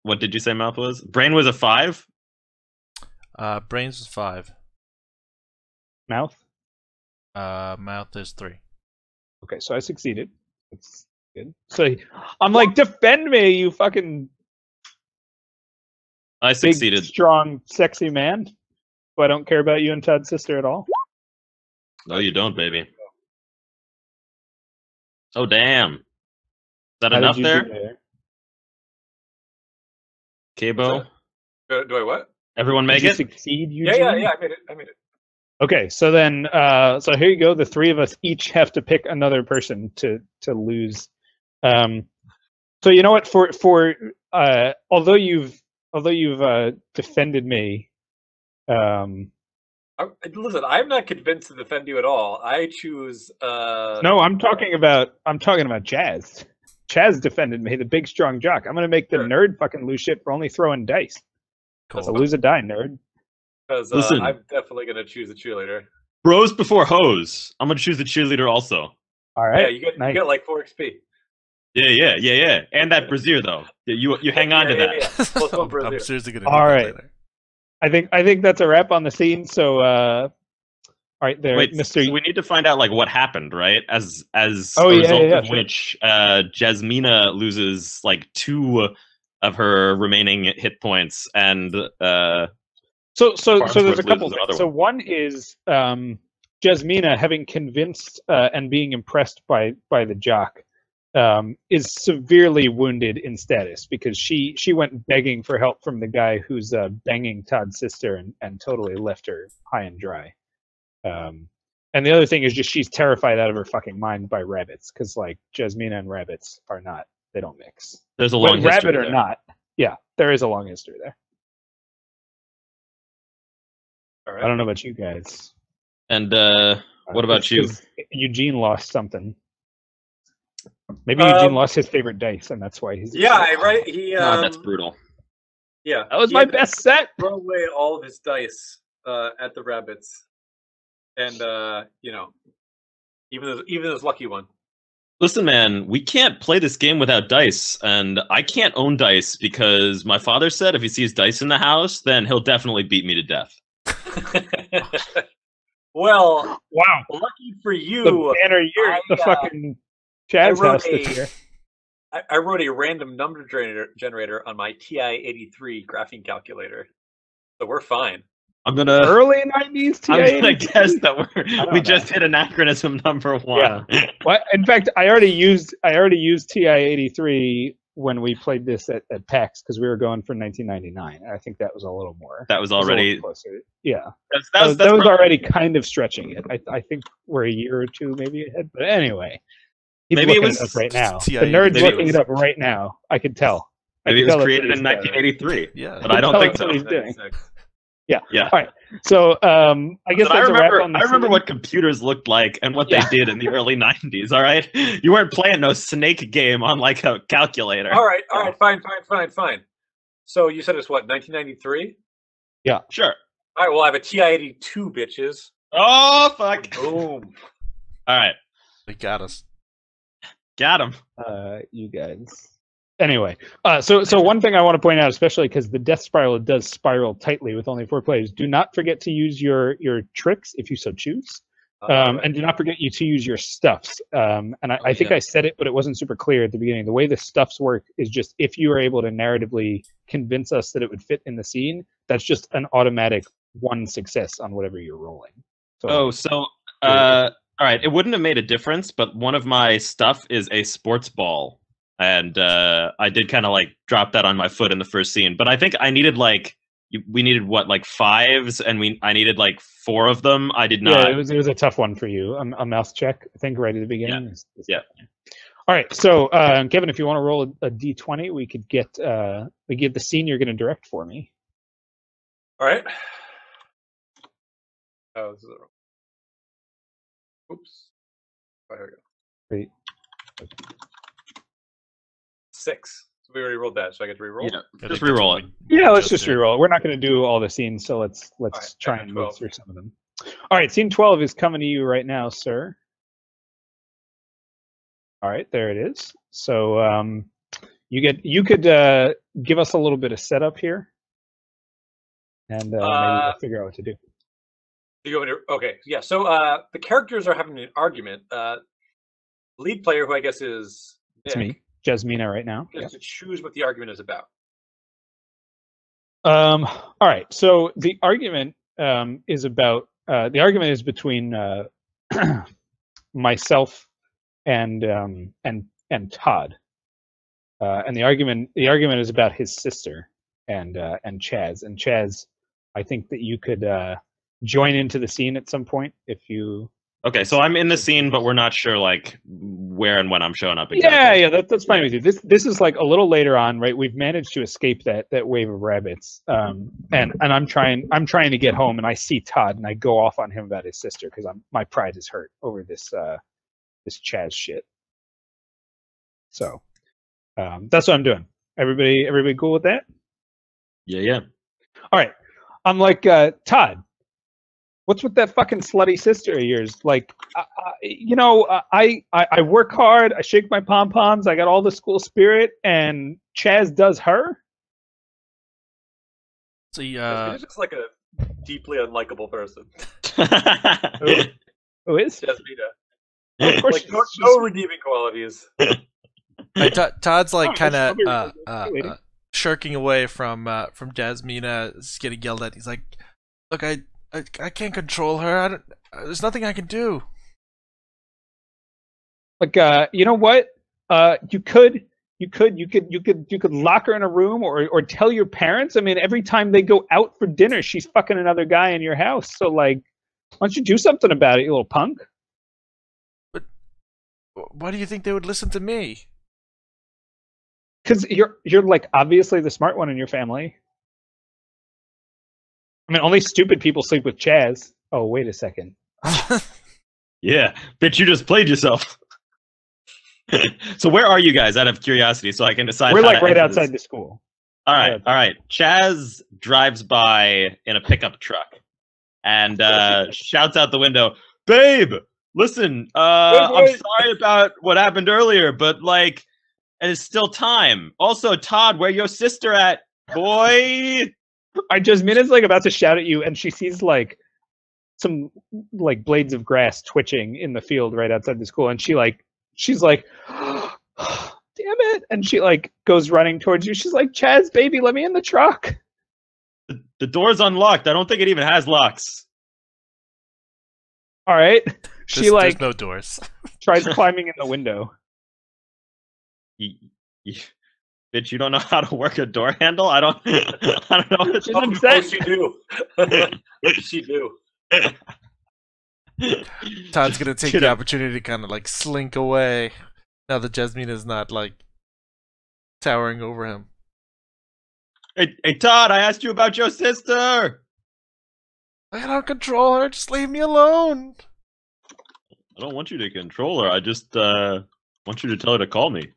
What did you say mouth was? Brain was a 5? Brains is 5. Mouth? Mouth is 3. Okay, so I succeeded. That's good. So I'm like, defend me, you fucking I big, succeeded. strong, sexy man. Who I don't care about you and Todd's sister at all. No, you don't, baby. Oh, damn. Is that How did enough you do there? Cabo? Do I what? Everyone make Did you it? succeed, Yeah, Eugene? I made it. Okay, so then, so here you go. The three of us each have to pick another person to lose. So you know what? For although you've defended me, Listen, I'm not convinced to defend you at all. I choose. no, I'm talking about Jazz. Chaz defended me, the big strong jock. I'm gonna make the Sure. nerd fucking lose shit for only throwing dice. Cool. So lose a die, nerd. Because Listen. I'm definitely gonna choose the cheerleader. Bros before hoes. I'm gonna choose the cheerleader also. All right. Yeah, you get like 4 XP. Yeah. And that brazier though. You hang on to that. Yeah. Plus one for a I'm zero. seriously gonna. All do that right. later. I think that's a wrap on the scene. So, all right, there, Wait, Mr. so we need to find out like what happened, right? As Oh, a yeah, result yeah, of sure. which Jasmina loses like 2 of her remaining hit points, and So there's a Farnsworth couple loses another things. So one is Jasmina having convinced and being impressed by the jock is severely wounded in status because she went begging for help from the guy who's banging Todd's sister and totally left her high and dry. And the other thing is just she's terrified out of her fucking mind by rabbits because like Jasmina and rabbits are not, they don't mix. there's a long But history rabbit or there. not, yeah, there is a long history there. All I right. don't know about you guys. And what about you? 'Cause Eugene lost something. Maybe Um, Eugene lost his favorite dice, and that's why he's. Yeah, upset. right. He No, that's brutal. yeah. That was he my had to best set. Throw away all of his dice at the rabbits, and even his lucky one. Listen, man, we can't play this game without dice, and I can't own dice because my father said if he sees dice in the house, then he'll definitely beat me to death. Well, Wow, lucky for the you, banner year, I, the uh, fucking Chaz wrote house this year. I wrote a random number generator on my TI-83 graphing calculator, so we're fine. I'm gonna Early '90s TI. I'm gonna guess that don't we know. just hit anachronism number 1. Well, in fact, I already used TI-83 when we played this at PAX because we were going for 1999. I think that was a little more. That was It was a little already closer. Yeah. that's That was probably- already kind of stretching it. I think we're a year or two maybe ahead. But anyway, he's Maybe it looking was it up right now. TI. The nerd's Maybe it looking was- it up right now. I could tell. I maybe it could was tell that's created what in he's doing. 1983. Yeah. But I don't Tell think us so. what he's doing. 96. Yeah. All right. So I guess But I that's a wrap remember on the I remember scene. what computers looked like and what Yeah. they did in the early 90s, all right? You weren't playing no Snake game on like a calculator. All right, fine. So you said it's what, 1993? Sure. All right, well I have a TI-82, bitches. Oh fuck. Boom. All right. They got us. Got him. You guys. Anyway, so one thing I want to point out, especially because the death spiral does spiral tightly with only 4 players. Do not forget to use your tricks if you so choose, and do not forget to use your stuffs. And I think I said it, but it wasn't super clear at the beginning. The way the stuffs work is just if you are able to narratively convince us that it would fit in the scene, that's just an automatic 1 success on whatever you're rolling. So, All right, it wouldn't have made a difference, but one of my stuff is a sports ball. And I did kind of like drop that on my foot in the first scene, but I think I needed we needed what, like 5s, and I needed like 4 of them. I did not. yeah, it was a tough one for you. A mouse check, I think, right at the beginning. Yeah. All right, so Kevin, if you want to roll a d20, we could get the scene you're going to direct for me. All right. Oh, this is oops. Oh, here we go. Great. 6. So we already rolled that, so I get to reroll? Yeah, just re-roll it. Yeah, let's Just just did. re-roll. We're not going to do all the scenes, so let's right, try and and move 12. through some of them. All right, scene 12 is coming to you right now, sir. All right, there it is. So you could give us a little bit of setup here, and maybe we'll figure out what to do. Okay, yeah. So the characters are having an argument. Lead player, who I guess is Nick, It's me, Jasmina, right now. gets to choose what the argument is about. All right. So the argument is about the argument is between myself and Todd, and the argument is about his sister and Chaz. And Chaz, I think that you could join into the scene at some point if you. Okay, so I'm in the scene, but we're not sure like where and when I'm showing up exactly. Yeah, that's fine with you. This is like a little later on, right? We've managed to escape that wave of rabbits, and I'm trying to get home, and I see Todd, and I go off on him about his sister because my pride is hurt over this Chaz shit. So That's what I'm doing. Everybody cool with that? Yeah. All right. I'm like, Todd, what's with that fucking slutty sister of yours? Like, I work hard. I shake my pom poms. I got all the school spirit, and Chaz does her. So Jasmina's just like a deeply unlikable person. Who is? Jasmina. Of course, Like no redeeming qualities. Todd's like Oh, kind of hey, lady. shirking away from Jasmina. He's getting yelled at. He's like, "Look, I can't control her. There's nothing I can do." Like, you know what? You could lock her in a room or tell your parents. I mean, every time they go out for dinner, she's fucking another guy in your house. So, like, why don't you do something about it, you little punk? But why do you think they would listen to me? Because you're like obviously the smart one in your family. I mean, only stupid people sleep with Chaz. Oh, wait a second. Yeah, bitch, you just played yourself. So where are you guys, out of curiosity, so I can decide? We're how like to right enter outside this? the school. All right. Chaz drives by in a pickup truck and shouts out the window, "Babe, listen, I'm wait. sorry about what happened earlier, but like, it's still time. Also, Todd, where your sister at, boy?" Jasmina's like about to shout at you, and she sees like some like blades of grass twitching in the field right outside the school, and she's like, damn it, and she like goes running towards you. She's like, Chaz, baby, let me in the truck. The door's unlocked. I don't think it even has locks. All right. She like there's no doors. tries climbing in the window. Bitch, you don't know how to work a door handle? I don't know. She's Oh, upset. she do. She do. Todd's gonna take Should the have- opportunity to kind of like slink away now that Jasmina's not like towering over him. Hey, Todd, I asked you about your sister. I don't control her. Just leave me alone. I don't want you to control her. I just want you to tell her to call me.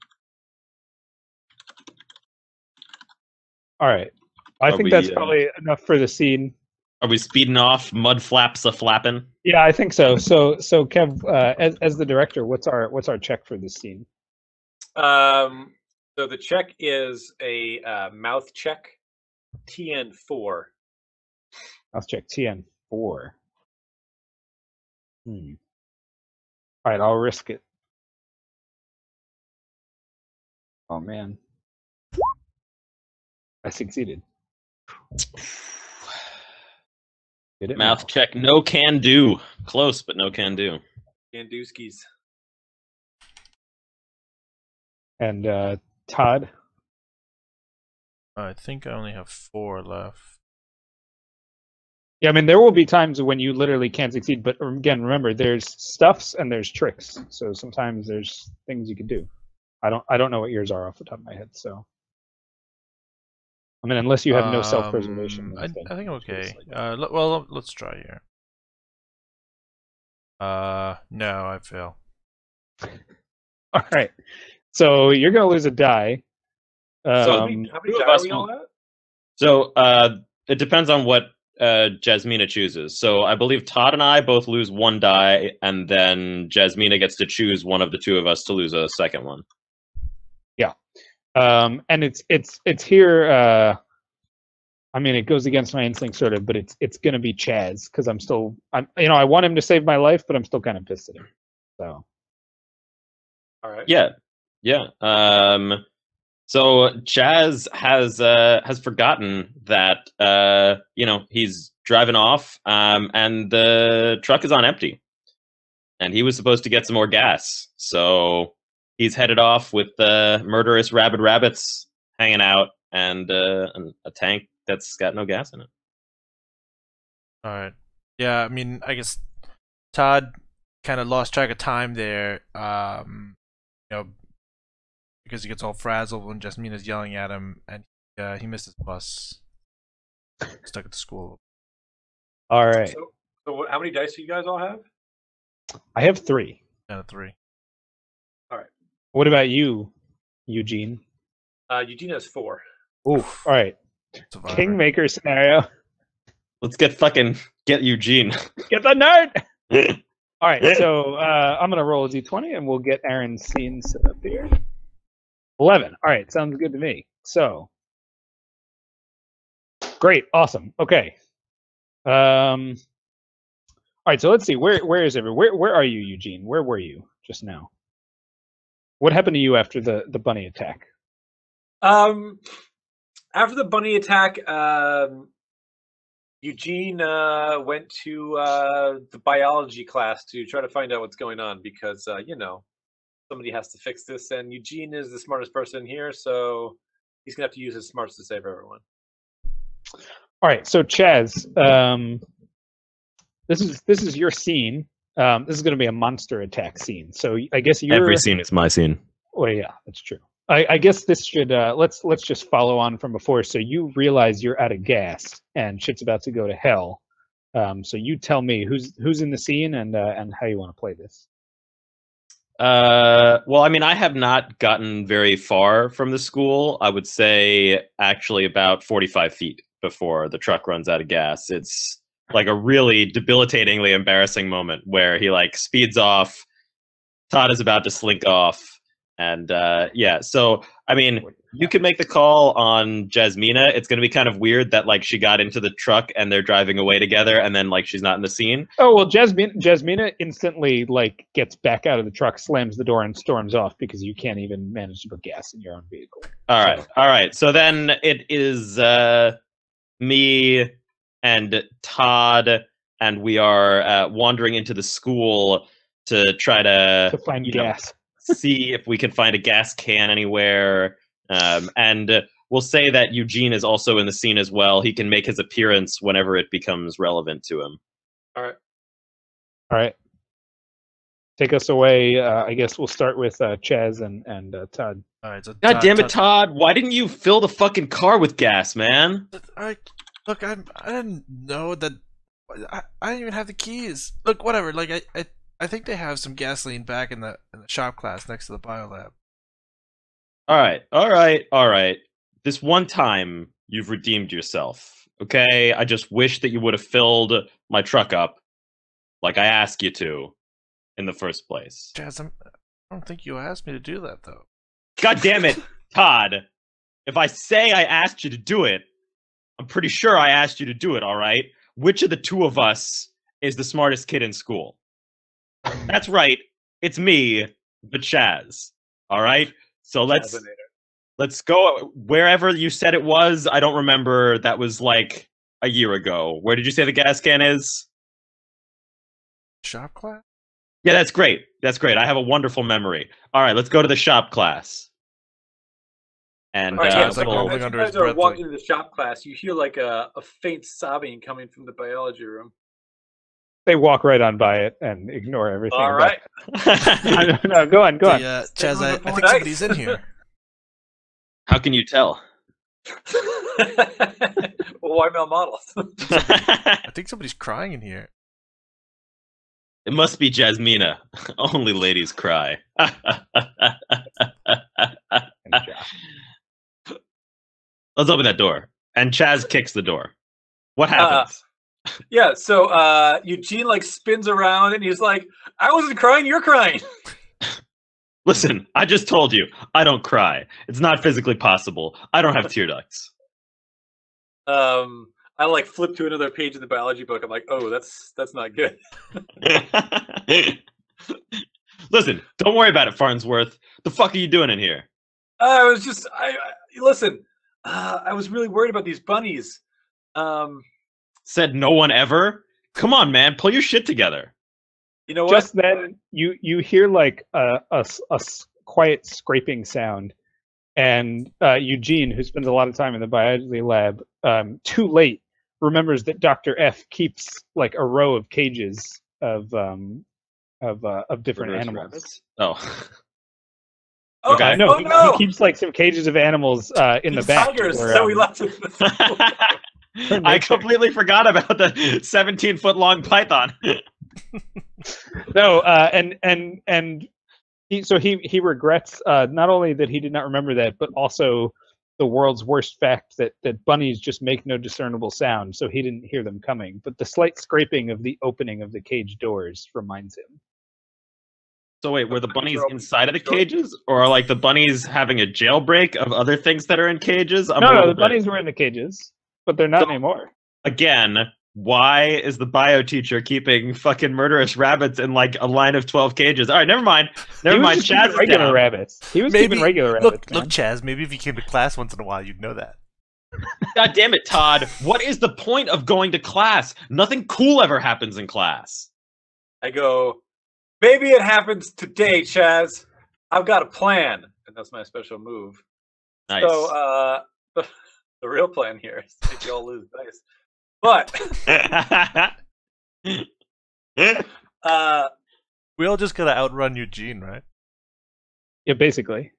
All right. I Are think we, that's probably enough for the scene. Are we speeding off? Mud flaps a flapping. Yeah, I think so. So Kev, as the director, what's our check for this scene? So the check is a mouth check, TN4. Let's check TN4. All right, I'll risk it. Oh man, I succeeded. Did it? Mouth check. No can do. Close, but no can do. Gandewskis. And Todd. I think I only have 4 left. Yeah, I mean there will be times when you literally can't succeed, but again, remember there's stuffs and there's tricks. So sometimes there's things you can do. I don't know what yours are off the top of my head. So I mean, unless you have no self-preservation. I then think I'm okay. like- Well, let's try here. No, I fail. All right. So you're gonna lose a die. So how many two of die us are we all will- at? So it depends on what Jasmina chooses. So I believe Todd and I both lose 1 die, and then Jasmina gets to choose one of the 2 of us to lose a second one. And it's here. I mean, it goes against my instinct, sort of, but it's gonna be Chaz because I want him to save my life, but I'm still kind of pissed at him. So All right. Yeah. So Chaz has forgotten that he's driving off, and the truck is on empty, and he was supposed to get some more gas. So he's headed off with the murderous rabid rabbits hanging out, and a tank that's got no gas in it. All right. Yeah, I mean, I guess Todd kind of lost track of time there. Because he gets all frazzled when Jasmina's yelling at him, and he missed his bus. Stuck at the school. all right, So how many dice do you guys all have? I have 3. Down to 3. What about you, Eugene? Eugene has 4. Ooh, all right. Survivor. Kingmaker scenario. Let's get Eugene. Get the nerd. All right, so I'm gonna roll a d20, and we'll get Aaron's scene set up here. 11. All right, sounds good to me. So, great, awesome. Okay. All right, so let's see. Where is everyone? Where are you, Eugene? Where were you just now? What happened to you after the bunny attack? After the bunny attack, Eugene went to the biology class to try to find out what's going on because, somebody has to fix this, and Eugene is the smartest person here, so he's going to have to use his smarts to save everyone. All right, so Chaz, this is your scene. This is going to be a monster attack scene. So I guess Every scene is my scene. Well, yeah, that's true. I guess this should let's just follow on from before. So you realize you're out of gas and shit's about to go to hell. So you tell me who's in the scene and how you want to play this. Well, I mean, I have not gotten very far from the school. I would say actually about 45 feet before the truck runs out of gas. It's like a really debilitatingly embarrassing moment where he like speeds off. Todd is about to slink off. And yeah, so I mean, you could make the call on Jasmina. It's going to be kind of weird that like she got into the truck and they're driving away together, and then like she's not in the scene. Oh well, Jasmina instantly like gets back out of the truck, slams the door, and storms off because you can't even manage to put gas in your own vehicle. All right. So then it is me and Todd, and we are wandering into the school to try to find gas. See if we can find a gas can anywhere. And we'll say that Eugene is also in the scene as well. He can make his appearance whenever it becomes relevant to him. All right. Take us away. I guess we'll start with Chaz and Todd. All right. So God damn it, Todd! Why didn't you fill the fucking car with gas, man? Look, I didn't know that. I didn't even have the keys. Look, whatever. Like I think they have some gasoline back in the shop class next to the biolab. All right. This one time you've redeemed yourself. Okay, I just wish that you would have filled my truck up like I asked you to in the first place. Chaz, I don't think you asked me to do that though. God damn it, Todd. If I say I asked you to do it, I'm pretty sure I asked you to do it, all right? Which of the two of us is the smartest kid in school? That's right. It's me, the Chaz. All right. So let's go wherever you said it was. I don't remember. That was like a year ago. Where did you say the gas can is? Shop class? Yeah, that's great. That's great. I have a wonderful memory. All right, let's go to the shop class. And as like you mumbling under his guys are breath, walking into the shop class, you hear like a faint sobbing coming from the biology room. They walk right on by it and ignore everything. All right. No, go on. Chaz, I think somebody's in here. How can you tell? Watermelon models. I think somebody's crying in here. It must be Jasmina. Only ladies cry. Let's open that door. And Chaz kicks the door. What happens? Yeah, so Eugene like spins around and he's like, I wasn't crying, you're crying. Listen, I just told you, I don't cry. It's not physically possible. I don't have tear ducts. I like flip to another page in the biology book. I'm like, oh, that's not good. Listen, don't worry about it, Farnsworth. The fuck are you doing in here? I listen. I was really worried about these bunnies. Said no one ever? Come on, man, pull your shit together. You know what? Just then, you hear like a quiet scraping sound, and Eugene, who spends a lot of time in the biology lab, too late, remembers that Dr. F keeps like a row of cages of different animals. Rabbits? Oh. Okay. No, no. He keeps like some cages of animals in the back. Tigers, where, so we left it. I completely forgot about the 17-foot long python. No, and he regrets not only that he did not remember that, but also the world's worst fact that bunnies just make no discernible sound, so he didn't hear them coming. But the slight scraping of the opening of the cage doors reminds him. So wait, were the bunnies inside of the cages, or are like the bunnies having a jailbreak of other things that are in cages? No, the bunnies were in the cages, but they're not anymore. Again, why is the bio teacher keeping fucking murderous rabbits in like a line of 12 cages? All right, never mind. Chaz is regular down. rabbits. He was keeping regular rabbits. Look, Chaz. Maybe if you came to class once in a while, you'd know that. God damn it, Todd! What is the point of going to class? Nothing cool ever happens in class. I go, maybe it happens today, Chaz. I've got a plan, and that's my special move. Nice. So, the real plan here is to make you all lose dice. But we all just gotta outrun Eugene, right? Yeah, basically.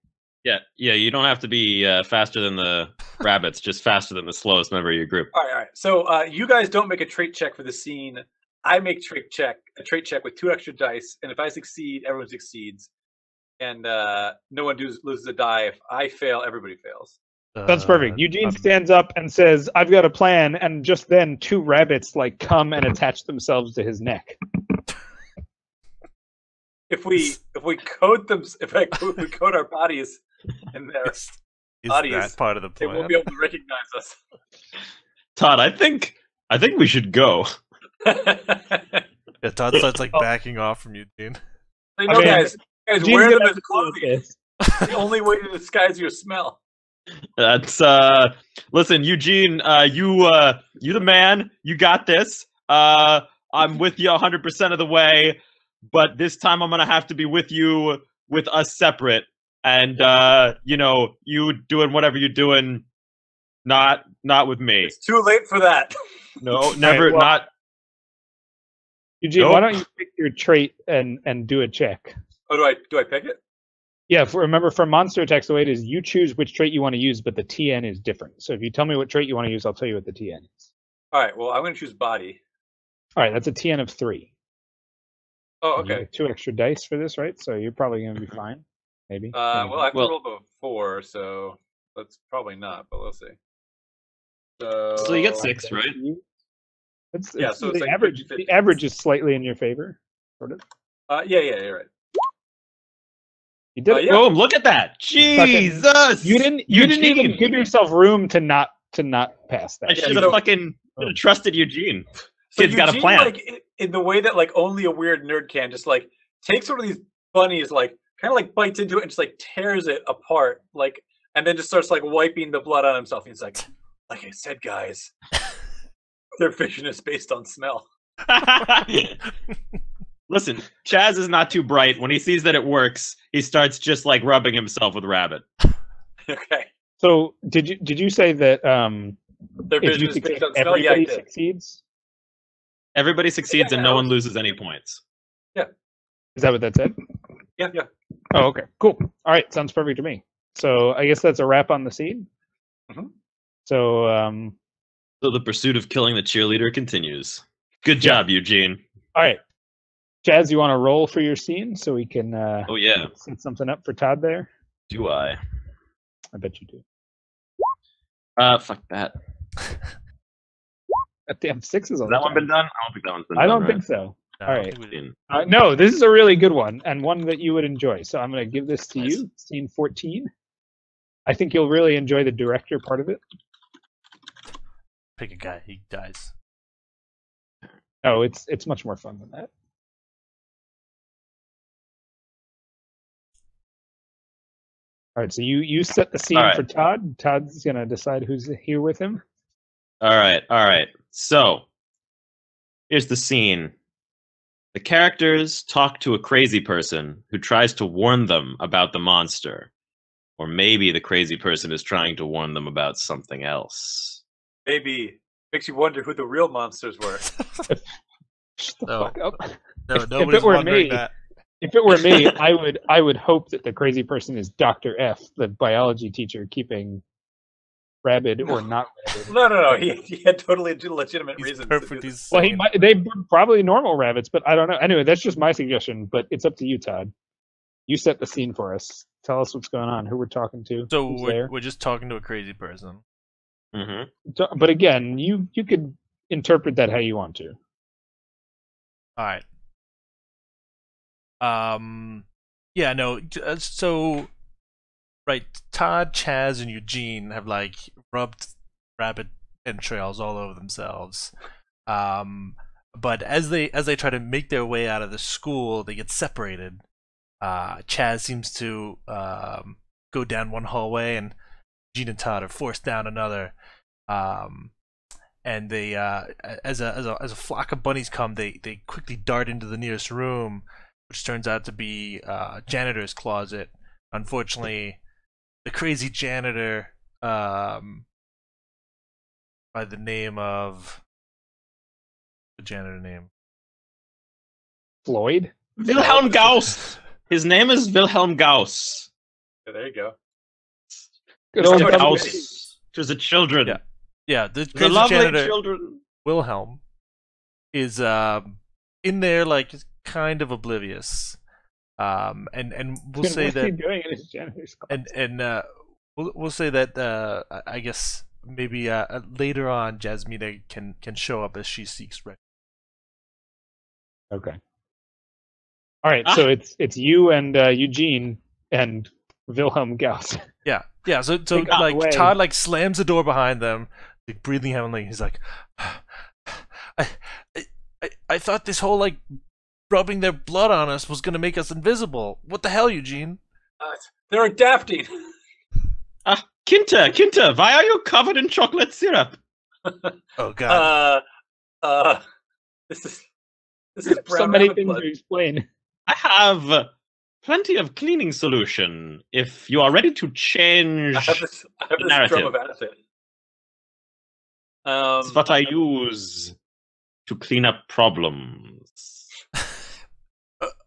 Yeah. You don't have to be faster than the rabbits, just faster than the slowest member of your group. All right. So you guys don't make a trait check for the scene. I make a trait check with 2 extra dice, and if I succeed, everyone succeeds, and no one loses a die. If I fail, everybody fails. That's perfect. Eugene stands up and says, "I've got a plan," and just then 2 rabbits come and attach themselves to his neck. If we code them, if we code our bodies in their bodies, that part of the they plan? won't be able to recognize us. Todd, I think we should go. Yeah, Todd starts backing off from Eugene. Guys, Eugene's wear them gonna as clothing. The only way to disguise your smell. That's listen, Eugene, you the man, you got this. I'm with you 100% of the way, but this time I'm gonna have to be with us separate. And you doing whatever you're doing, not with me. It's too late for that. No, never, not. Eugene, Nope. why don't you pick your trait and do a check? Oh, do I pick it? Yeah, remember for monster attacks, the way it is, you choose which trait you want to use, but the TN is different. So if you tell me what trait you want to use, I'll tell you what the TN is. All right. Well, I'm going to choose body. All right, that's a TN of 3. Oh, You okay. have 2 extra dice for this, right? So you're probably going to be fine. Maybe. Well, I have to roll a 4, so that's probably not, but we'll see. So you get 6, right? Yeah, so it's the like average. 50-50. The average is slightly in your favor, sort of. Yeah, you're right. You did it. Yeah. Boom! Look at that, Jesus! You didn't even give yourself room to not pass that. I should have fucking trusted Eugene. So Kid's got a Eugene, plan. In the way that only a weird nerd can, just takes one of these bunnies, kind of bites into it and just tears it apart, and then just starts wiping the blood on himself. He's like I said, guys, their vision is based on smell. Listen, Chaz is not too bright. When he sees that it works, he starts just rubbing himself with rabbit. Okay. So did you say that Their if vision you is succeed, based on smell? Yeah, I everybody did. succeeds? Everybody succeeds and no one loses any points. Is that what that said? Yeah. Oh, okay. Cool. All right. Sounds perfect to me. So I guess that's a wrap on the scene. Mhm. So So the pursuit of killing the cheerleader continues. Good job, Eugene. all right. Chaz, you want to roll for your scene so we can Oh yeah, set something up for Todd there? do I? I bet you do. Fuck that. Damn, 6s on Has that one been done? I don't think that one's been I done. don't right? think so. No, All I right. think we- No, this is a really good one and one that you would enjoy. So I'm going to give this to Nice. you, scene 14. I think you'll really enjoy the director part of it. Pick a guy, he dies. Oh, it's much more fun than that. All right, so you set the scene All right. for Todd. Todd's gonna decide who's here with him. All right. So, here's the scene. The characters talk to a crazy person who tries to warn them about the monster. Or maybe the crazy person is trying to warn them about something else. Maybe makes you wonder who the real monsters were. Shut the No. fuck up. No, If it nobody's were wondering me- that. If it were me, I would hope that the crazy person is Dr. F, the biology teacher keeping rabid or not rabid. No. He had totally legitimate He's reasons. perfectly Well, he sane. might. They probably normal rabbits, but I don't know. Anyway, that's just my suggestion. But it's up to you, Todd. You set the scene for us. Tell us what's going on. Who we're talking to. So who's there. we're just talking to a crazy person. Mm-hmm. But again, you could interpret that how you want to. All right. Yeah, no. So, right, Todd, Chaz, and Eugene have like rubbed rabbit entrails all over themselves. But as they try to make their way out of the school, they get separated. Chaz seems to go down one hallway, and Eugene and Todd are forced down another. And they, as a flock of bunnies come, they quickly dart into the nearest room, which turns out to be janitor's closet. Unfortunately, the crazy janitor, by the name of the janitor name, Floyd? Wilhelm Gauss. His name is Wilhelm Gauss. Yeah, there you go. Good old Mr. W. Gauss to the children. Yeah. Yeah, the The crazy lovely janitor children. Wilhelm is in there like kind of oblivious. And we'll say What's he that doing in his janitor's closet? and we'll say that I guess maybe later on Jasmina can show up as she seeks refuge. Okay. All right, so it's you and Eugene and Wilhelm Gauss. Yeah, so They got like away. Todd like slams the door behind them, like, breathing heavily. He's like, I thought this whole like rubbing their blood on us was gonna make us invisible. What the hell, Eugene? They're adapting. Kinta, why are you covered in chocolate syrup? Oh God. This is brown So many rabbit things blood. to explain. I have plenty of cleaning solution if you are ready to change. I have this drum narrative. of acid. It's what I use to clean up problems.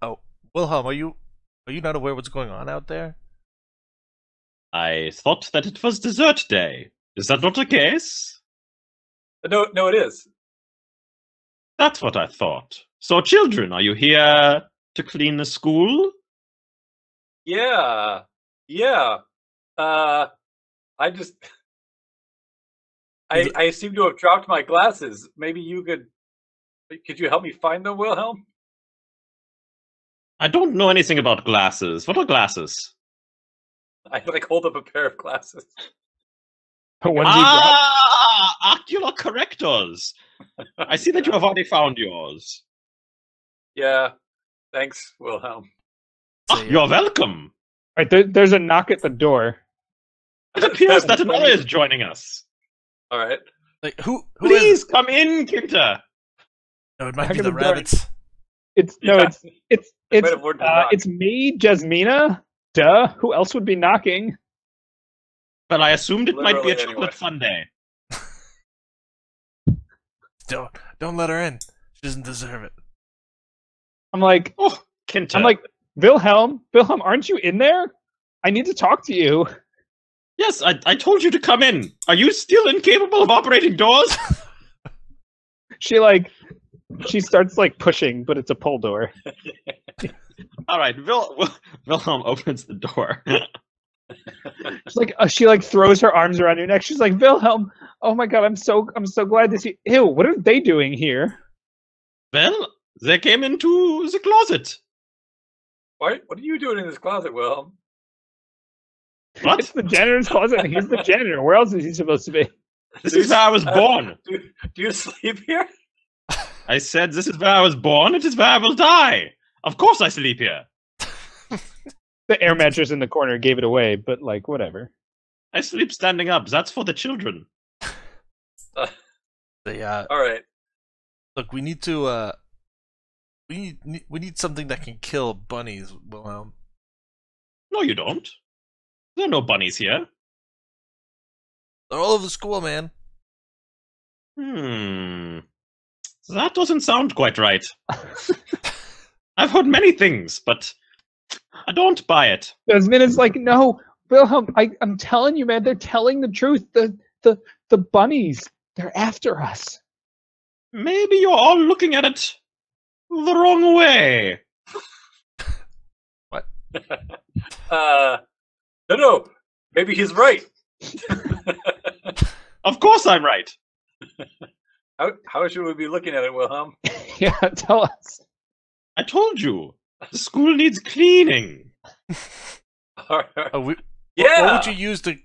Oh, Wilhelm, are you not aware what's going on out there? I thought that it was dessert day. Is that not the case? No, it is. That's what I thought. So, children, are you here to clean the school? Yeah. I just, I seem to have dropped my glasses. Maybe you could you help me find them, Wilhelm? I don't know anything about glasses. What are glasses? I like hold up a pair of glasses. When did he drop? Ocular correctors. I see that you have already found yours. Yeah. Thanks, Wilhelm. Say, You're welcome. All right, there's a knock at the door. It appears that another is joining us. All right. like who is it? Please come in, Kinta. No, it might Knock be at the the door. rabbits. It's no, Yeah. it's Might have ordered a knock. it's me, Jasmina. Duh. Who else would be knocking? But I assumed it might be a Literally chocolate sundae. Don't let her in. She doesn't deserve it. I'm like, Oh, Kinta. I'm like, Wilhelm, aren't you in there? I need to talk to you. yes, I told you to come in. Are you still incapable of operating doors? She starts like pushing, but it's a pull door. All right, Wilhelm opens the door. She's like, she like throws her arms around your neck. She's like, Wilhelm, oh my god, I'm so glad to see. Ew, what are they doing here? Well, they came into the closet. What are you doing in this closet, Wilhelm? What? It's the janitor's closet. And he's the janitor. Where else is he supposed to be? This is where I was born. Do you sleep here? I said this is where I was born. It is where I will die. Of course I sleep here. The air mattress in the corner gave it away, but like whatever. I sleep standing up. That's for the children. They All right. look. We need to we need something that can kill bunnies, Wilhelm. No, you don't. There are no bunnies here. They're all over the school, man. That doesn't sound quite right. I've heard many things, but I don't buy it. Jasmina's like, no, Wilhelm, I'm telling you, man, they're telling the truth. The bunnies, they're after us. Maybe you're all looking at it the wrong way. What? No. Maybe he's right. Of course I'm right. How should we be looking at it, Wilhelm? Yeah, tell us. I told you. The school needs cleaning. Oh, Yeah. What would you use to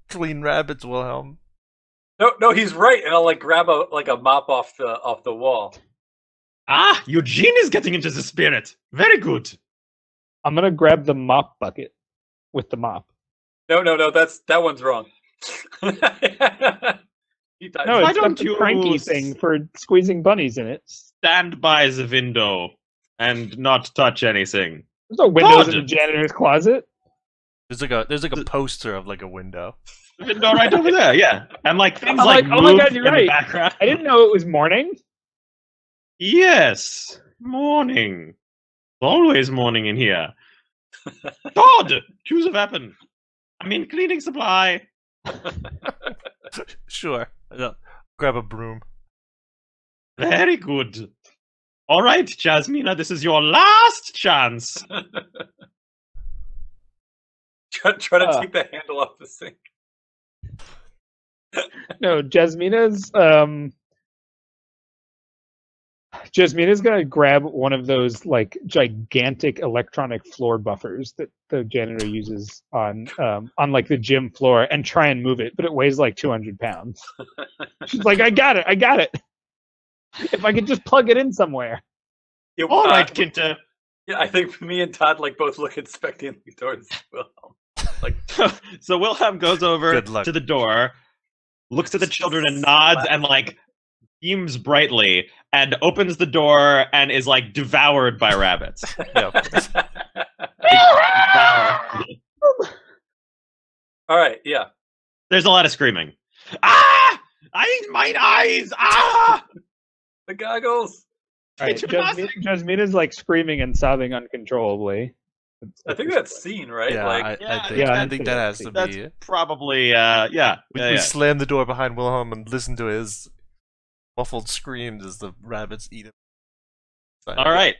clean rabbits, Wilhelm? No, he's right, and I'll like grab a mop off the wall. Ah, Eugene is getting into the spirit. Very good. I'm gonna grab the mop bucket with the mop. No, that one's wrong. He died. No, Why it's got don't the you cranky thing for squeezing bunnies in it. Stand by the window and not touch anything. There's no windows in God. the janitor's closet. There's like a poster of like a window. The window right over there, yeah. And like things I'm like like, oh my move God, you're in the right. background. I didn't know it was morning. Yes, morning. Always morning in here. God, choose a weapon. I mean, cleaning supply. Sure. Grab a broom. Very good. All right, Jasmina, this is your last chance. Try to take the handle off the sink. No, Jasmina's gonna grab one of those like gigantic electronic floor buffers that the janitor uses on like the gym floor and try and move it, but it weighs like 200 pounds. She's like, I got it. If I could just plug it in somewhere. Yeah, All right, Kinta. Yeah, I think me and Todd like both look expectantly towards Wilhelm. Like, So Wilhelm goes over Good luck. to the door, looks at the children and nods and like beams brightly and opens the door and is like devoured by rabbits. all right, yeah. There's a lot of screaming. Ah! My eyes! Ah! The goggles. All right, Jasmina's like screaming and sobbing uncontrollably. I think that's seen, right? Yeah, like, I think that has to That's be. probably We slam the door behind Wilhelm and listen to his muffled screams as the rabbits eat him. All right.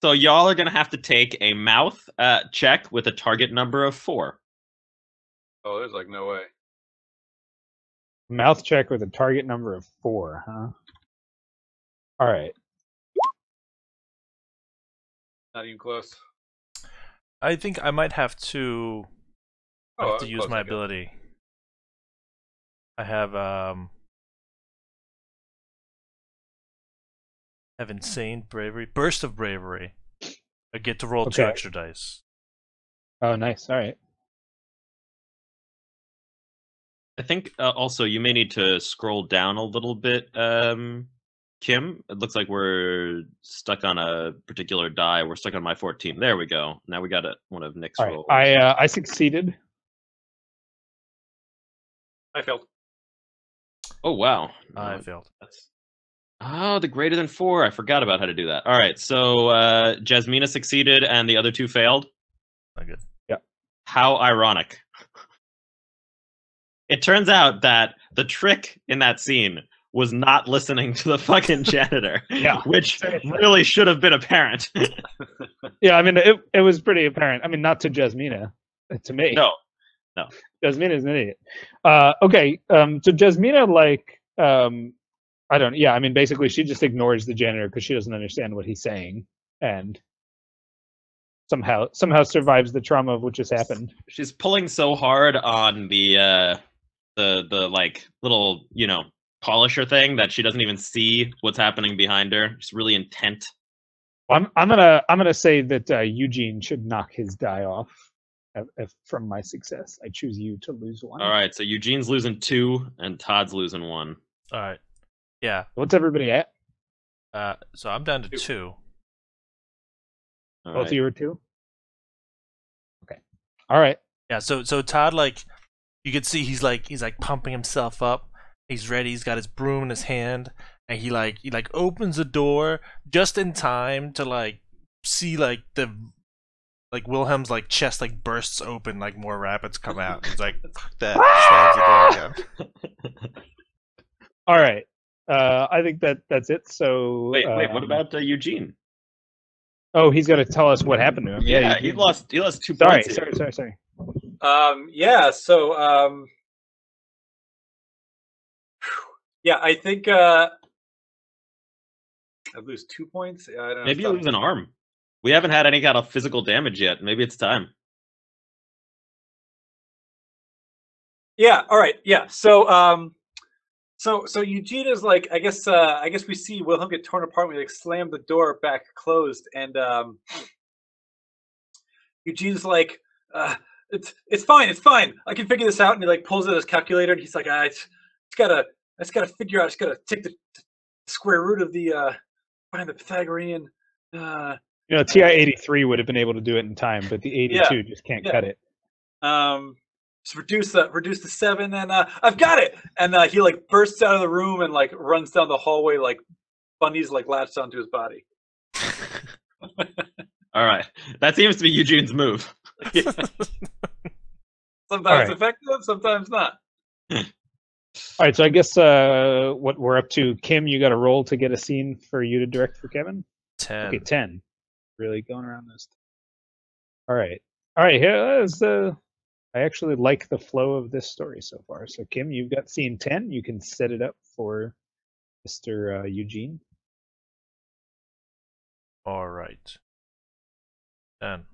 So y'all are gonna have to take a mouth check with a target number of 4. oh, there's like no way. Mouth check with a target number of 4, huh? All right. Not even close. I think I might have to use close, my I guess. ability. I have insane bravery, burst of bravery. I get to roll 2 Okay. extra dice. Oh, nice. All right. I think also you may need to scroll down a little bit, Kim. It looks like we're stuck on a particular die. We're stuck on my 14. There we go. Now we got one of Nick's All right. rolls. I succeeded. I failed. Oh wow. I failed. Oh, the greater than 4. I forgot about how to do that. All right. So Jasmina succeeded and the other 2 failed. Not good. How ironic. It turns out that the trick in that scene was not listening to the fucking janitor, Yeah. which really should have been apparent. Yeah, I mean, it was pretty apparent. I mean, not to Jasmina, to me. No. Jasmina's an idiot. Okay, so Jasmina, like, I don't. Yeah, I mean, basically, she just ignores the janitor because she doesn't understand what he's saying, and somehow survives the trauma of what just happened. She's pulling so hard on the like little, polisher thing that she doesn't even see what's happening behind her. She's really intent. I'm gonna say that Eugene should knock his die off from my success. I choose you to lose 1. All right, so Eugene's losing 2 and Todd's losing 1. All right. Yeah. What's everybody at? So I'm down to 2. All Both right. of you are 2. Okay. All right. Yeah. So Todd, like, you can see he's like pumping himself up. He's ready. He's got his broom in his hand, and he opens the door just in time to like see like Wilhelm's like chest like bursts open, like more rabbits come out. He's like, fuck that. Slams the door again. All right. I think that's it. So Wait, what about Eugene? Oh, he's got to tell us what happened to him. Yeah, he Eugene. lost 2 Sorry, points. here. sorry. Yeah. So yeah, I think I lose 2 points. I don't know. Maybe you lose an arm. We haven't had any kind of physical damage yet. Maybe it's time. Yeah. All right. Yeah. So so Eugene is like, I guess we see Wilhelm get torn apart. We like slam the door back closed, and Eugene's like, it's fine, I can figure this out. And he like pulls out his calculator, and he's like, I just gotta figure out. I just gotta take the square root of the find the Pythagorean. TI 83 would have been able to do it in time, but the 82 just can't cut it. Just reduce the 7, and I've got it. And he like bursts out of the room and like runs down the hallway like bunnies like latched onto his body. All right, that seems to be Eugene's move. Yeah. Sometimes effective, sometimes not. All right, so I guess what we're up to, Kim, you got a roll to get a scene for you to direct for Kevin? 10. Okay, 10. Really going around this. All right, here's I actually like the flow of this story so far. So Kim, you've got scene 10. You can set it up for Mr. Eugene. All right. 10.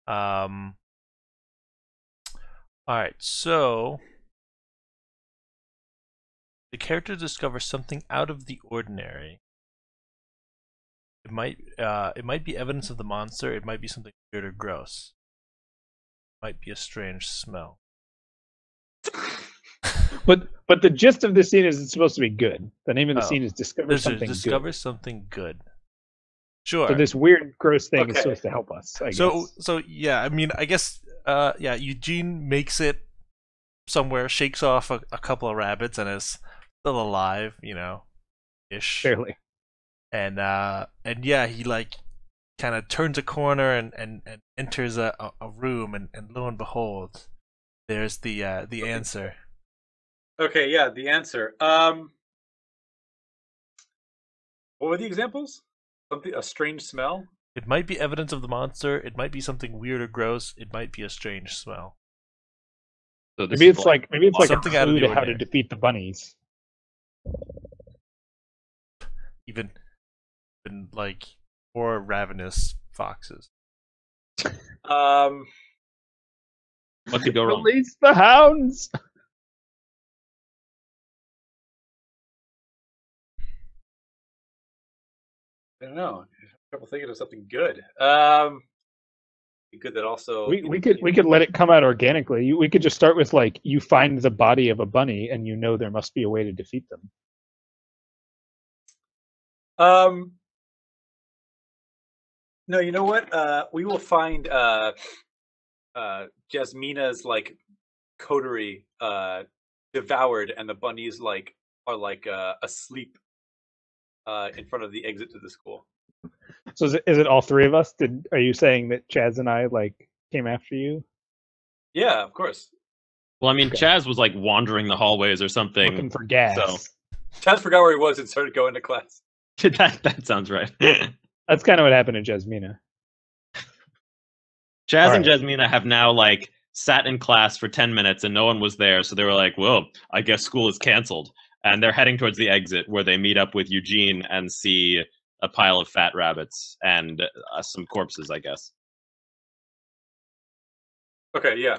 All right, so the character discovers something out of the ordinary. It might be evidence of the monster. It might be something weird or gross. It might be a strange smell. But the gist of the scene is it's supposed to be good. The name of the scene is discover something good. Something good. Sure. So this weird, gross thing is supposed to help us. I guess. So yeah, I mean, I guess Eugene makes it somewhere, shakes off a couple of rabbits, and is still alive, ish. Barely. And yeah, he like kind of turns a corner and enters a room, and lo and behold, there's the answer. Okay, yeah, the answer. What were the examples? A strange smell? It might be evidence of the monster. It might be something weird or gross. It might be a strange smell. So maybe it's like something a out of clue the to how to ordinary. defeat the bunnies. Even like more ravenous foxes. What could go wrong? Release the hounds. I don't know. I have trouble thinking of something good. Good that also We could let it come out organically. We could just start with like you find the body of a bunny and you know there must be a way to defeat them. No, you know what? We will find Jasmina's like coterie devoured, and the bunnies are asleep in front of the exit to the school. So is it all three of us? Are you saying that Chaz and I came after you? Yeah, of course. Well, I mean, Chaz was like wandering the hallways or something. Looking for gas. So Chaz forgot where he was and started going to class. that sounds right. That's kind of what happened to Jasmina. Chaz and Jasmina have now sat in class for 10 minutes and no one was there, so they were like, well, I guess school is canceled. And they're heading towards the exit where they meet up with Eugene and see a pile of fat rabbits and some corpses, I guess. Okay, yeah.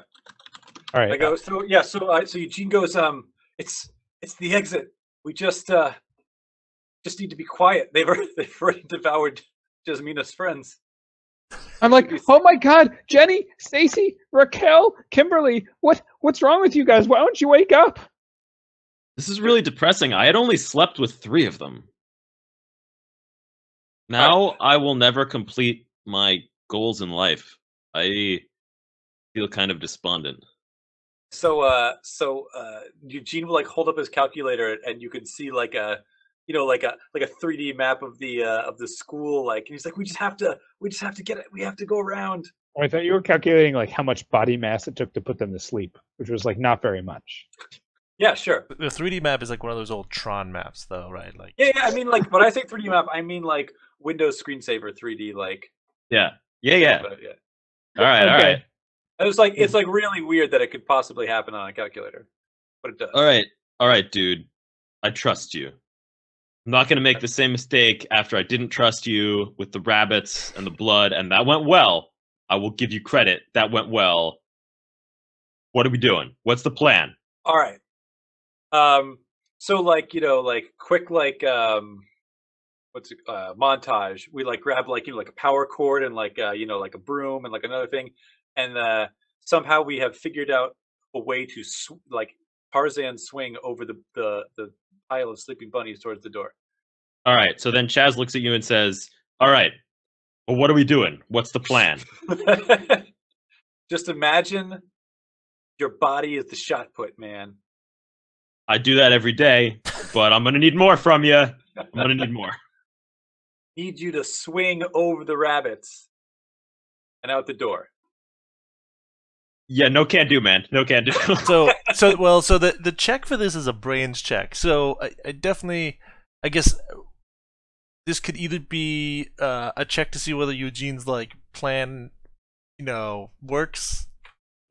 All right. I go, so Eugene goes, it's the exit. We just need to be quiet. They've already devoured Jasmina's friends. I'm like, oh my God, Jenny, Stacy, Raquel, Kimberly, what's wrong with you guys? Why don't you wake up? This is really depressing. I had only slept with 3 of them. Now I will never complete my goals in life. I feel kind of despondent. So Eugene will hold up his calculator, and you can see a 3D map of the school, and he's like, we just have to get it. We have to go around. Oh, I thought you were calculating how much body mass it took to put them to sleep, which was not very much. Yeah, sure. The 3D map is one of those old Tron maps, though, right? Yeah. I mean, when I say 3D map, I mean Windows screensaver 3D like. Yeah. Yeah. But, yeah. All right. All Okay. right. It was like it's like really weird that it could possibly happen on a calculator, but it does. All right. All right, dude. I trust you. I'm not going to make the same mistake after I didn't trust you with the rabbits and the blood, and that went well. I will give you credit. That went well. What are we doing? What's the plan? All right. So like like quick what's it, montage. We like grab like like a power cord and like like a broom and like another thing, and somehow we have figured out a way to like Tarzan swing over the pile of sleeping bunnies towards the door. All right. So then Chaz looks at you and says, "All right. Well, what are we doing? What's the plan?" Just imagine your body is the shot put, man. I do that every day, but I'm going to need more from you. I'm going to need more. Need you to swing over the rabbits and out the door. Yeah, no can do, man. No can do. So the check for this is a brains check. So I definitely, I guess this could either be a check to see whether Eugene's like plan, works,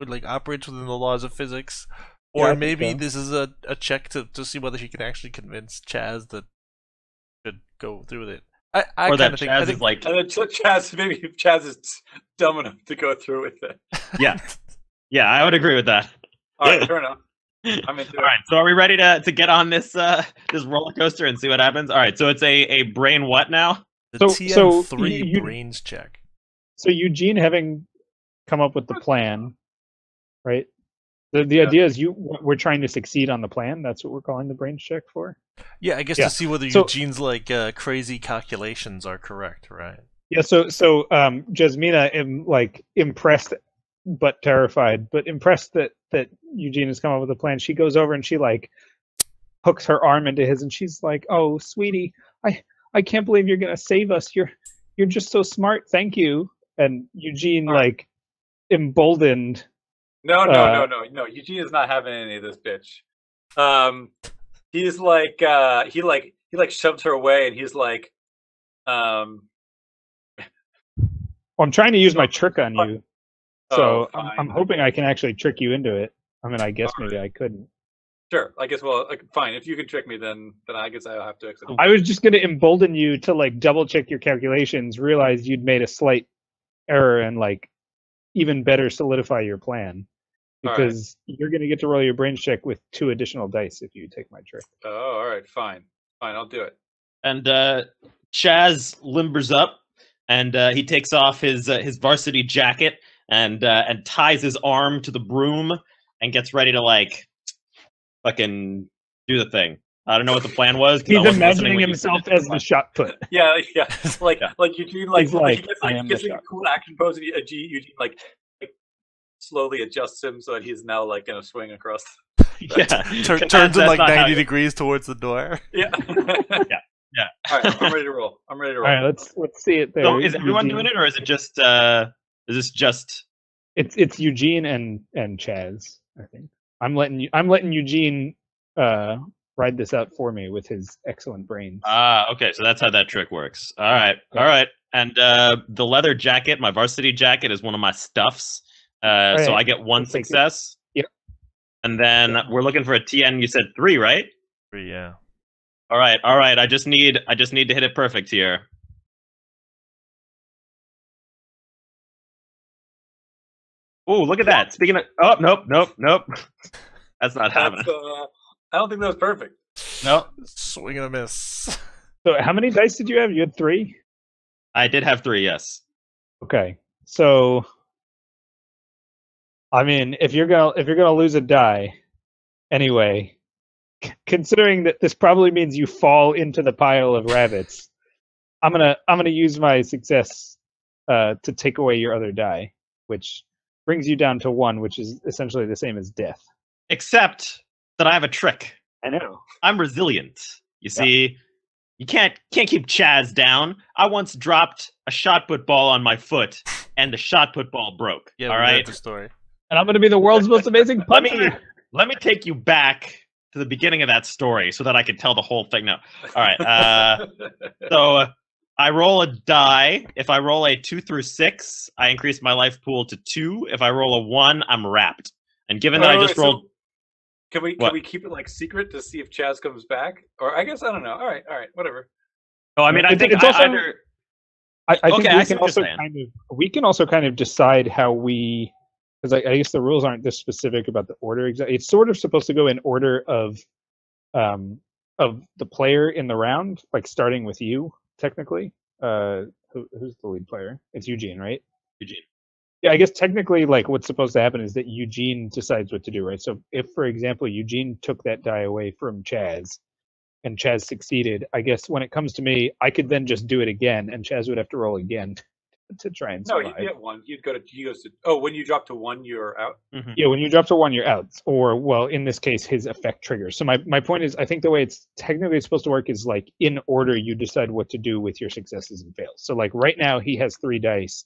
or like operates within the laws of physics, or Yeah, I maybe think so. this is a check to see whether he can actually convince Chaz that should go through with it. I Or kind that of think, Chaz I think is like, And then Chaz, maybe if Chaz is dumb enough to go through with it. yeah. Yeah, I would agree with that. All right, fair enough. I'm into All right, so are we ready to get on this this roller coaster and see what happens? All right, so it's a brain what now? the So TN3 you- brains check. So Eugene having come up with the plan, right? The idea is we're trying to succeed on the plan. That's what we're calling the brains check for. Yeah, I guess Yeah. to see whether So- Eugene's like crazy calculations are correct, right? Yeah. So Jasmina like impressed but terrified, but impressed that Eugene has come up with a plan. She goes over and she like hooks her arm into his, and she's like, "Oh, sweetie, I can't believe you're gonna save us. You're just so smart. Thank you." And Eugene All right. like emboldened. No. Eugene is not having any of this, bitch. He's like, he shoves her away, and he's like, Well, I'm trying to use my trick on you, so fine. I'm hoping I can actually trick you into it. I mean, I guess All maybe I couldn't. Sure. I guess. Well, fine. If you can trick me, then I guess I'll have to accept. I was just going to embolden you to like double check your calculations, realize you'd made a slight error, and like even better solidify your plan. All right. Because you're going to get to roll your brains check with 2 additional dice if you take my trick. Oh, all right. Fine. I'll do it. And Chaz limbers up, and he takes off his varsity jacket and ties his arm to the broom and gets ready to like fucking do the thing. I don't know what the plan was. 'Cause I He's wasn't listening imagining when you said himself it. as the shot put. Yeah. Like Yeah. like Eugene like, He's like, he gets I like am he gets the like a shot. cool action pose, and Eugene like slowly adjusts him so that he's now like gonna swing across. Yeah. Turns That's him like not how 90 you- degrees towards the door. Yeah. Yeah. All right. I'm ready to roll. All right, let's see it there. So is everyone Eugene. doing it, or is it just? Is this just? It's Eugene and Chaz. I think I'm letting Eugene ride this out for me with his excellent brains. Okay, so that's how that trick works. All right, all right. And the leather jacket, my varsity jacket, is one of my stuffs. So right. I get one I'll take it. success. Yep. And then we're looking for a TN. You said 3, right? Yeah. All right, all right. I just need to hit it perfect here. Oh, look at that! Speaking of, oh, nope. That's not happening. I don't think that was perfect. No, Swing and a miss. So how many dice did you have? You had 3? I did have 3. Yes. Okay. So I mean, if you're gonna lose a die anyway, considering that this probably means you fall into the pile of rabbits, I'm gonna use my success to take away your other die, which brings you down to 1, which is essentially the same as death. Except that I have a trick. I know. I'm resilient. You see, you can't keep Chaz down. I once dropped a shot put ball on my foot, and the shot put ball broke. Yeah, all we read right. the story. And I'm gonna be the world's most amazing Let me puncher. let me take you back to the beginning of that story so that I can tell the whole thing now. All right. So I roll a die. If I roll a 2 through 6, I increase my life pool to 2. If I roll a 1, I'm wrapped. And given that I just rolled, Can we What? keep it like secret to see if Chaz comes back? Or I guess I don't know. All right, whatever. oh, I mean, I It's- think it's also- either. I think Okay, I we see can what also you're saying. we can also kind of decide how we, because I guess the rules aren't this specific about the order. It's sort of supposed to go in order of the player in the round, like starting with you technically. Who's the lead player? It's Eugene, right? Eugene. Yeah, I guess technically, like what's supposed to happen is that Eugene decides what to do, right? So if, for example, Eugene took that die away from Chaz, and Chaz succeeded, I guess when it comes to me, I could then just do it again, and Chaz would have to roll again to try and No, survive. you get one. He goes to. Oh, when you drop to 1, you're out. Mhm. Yeah, when you drop to 1, you're out. Or, well, in this case, his effect triggers. So my point is, I think the way it's technically supposed to work is like in order you decide what to do with your successes and fails. So like right now he has 3 dice,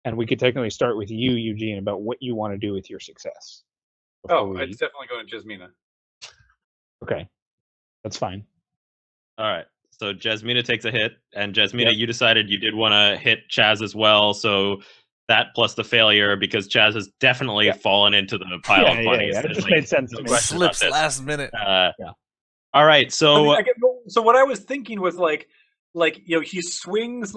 and we could technically start with you, Eugene, about what you want to do with your success. before Oh, we- it's definitely going to Jasmina. Okay, that's fine. All right. So Jasmina takes a hit, and Jasmina, Yep. you decided you did want to hit Chaz as well. So that plus the failure, because Chaz has definitely Yeah. fallen into the pile of bunnies. It There's, just like, made sense no to me. question about Slips this. last minute. Yeah. All right. So So what I was thinking was like he swings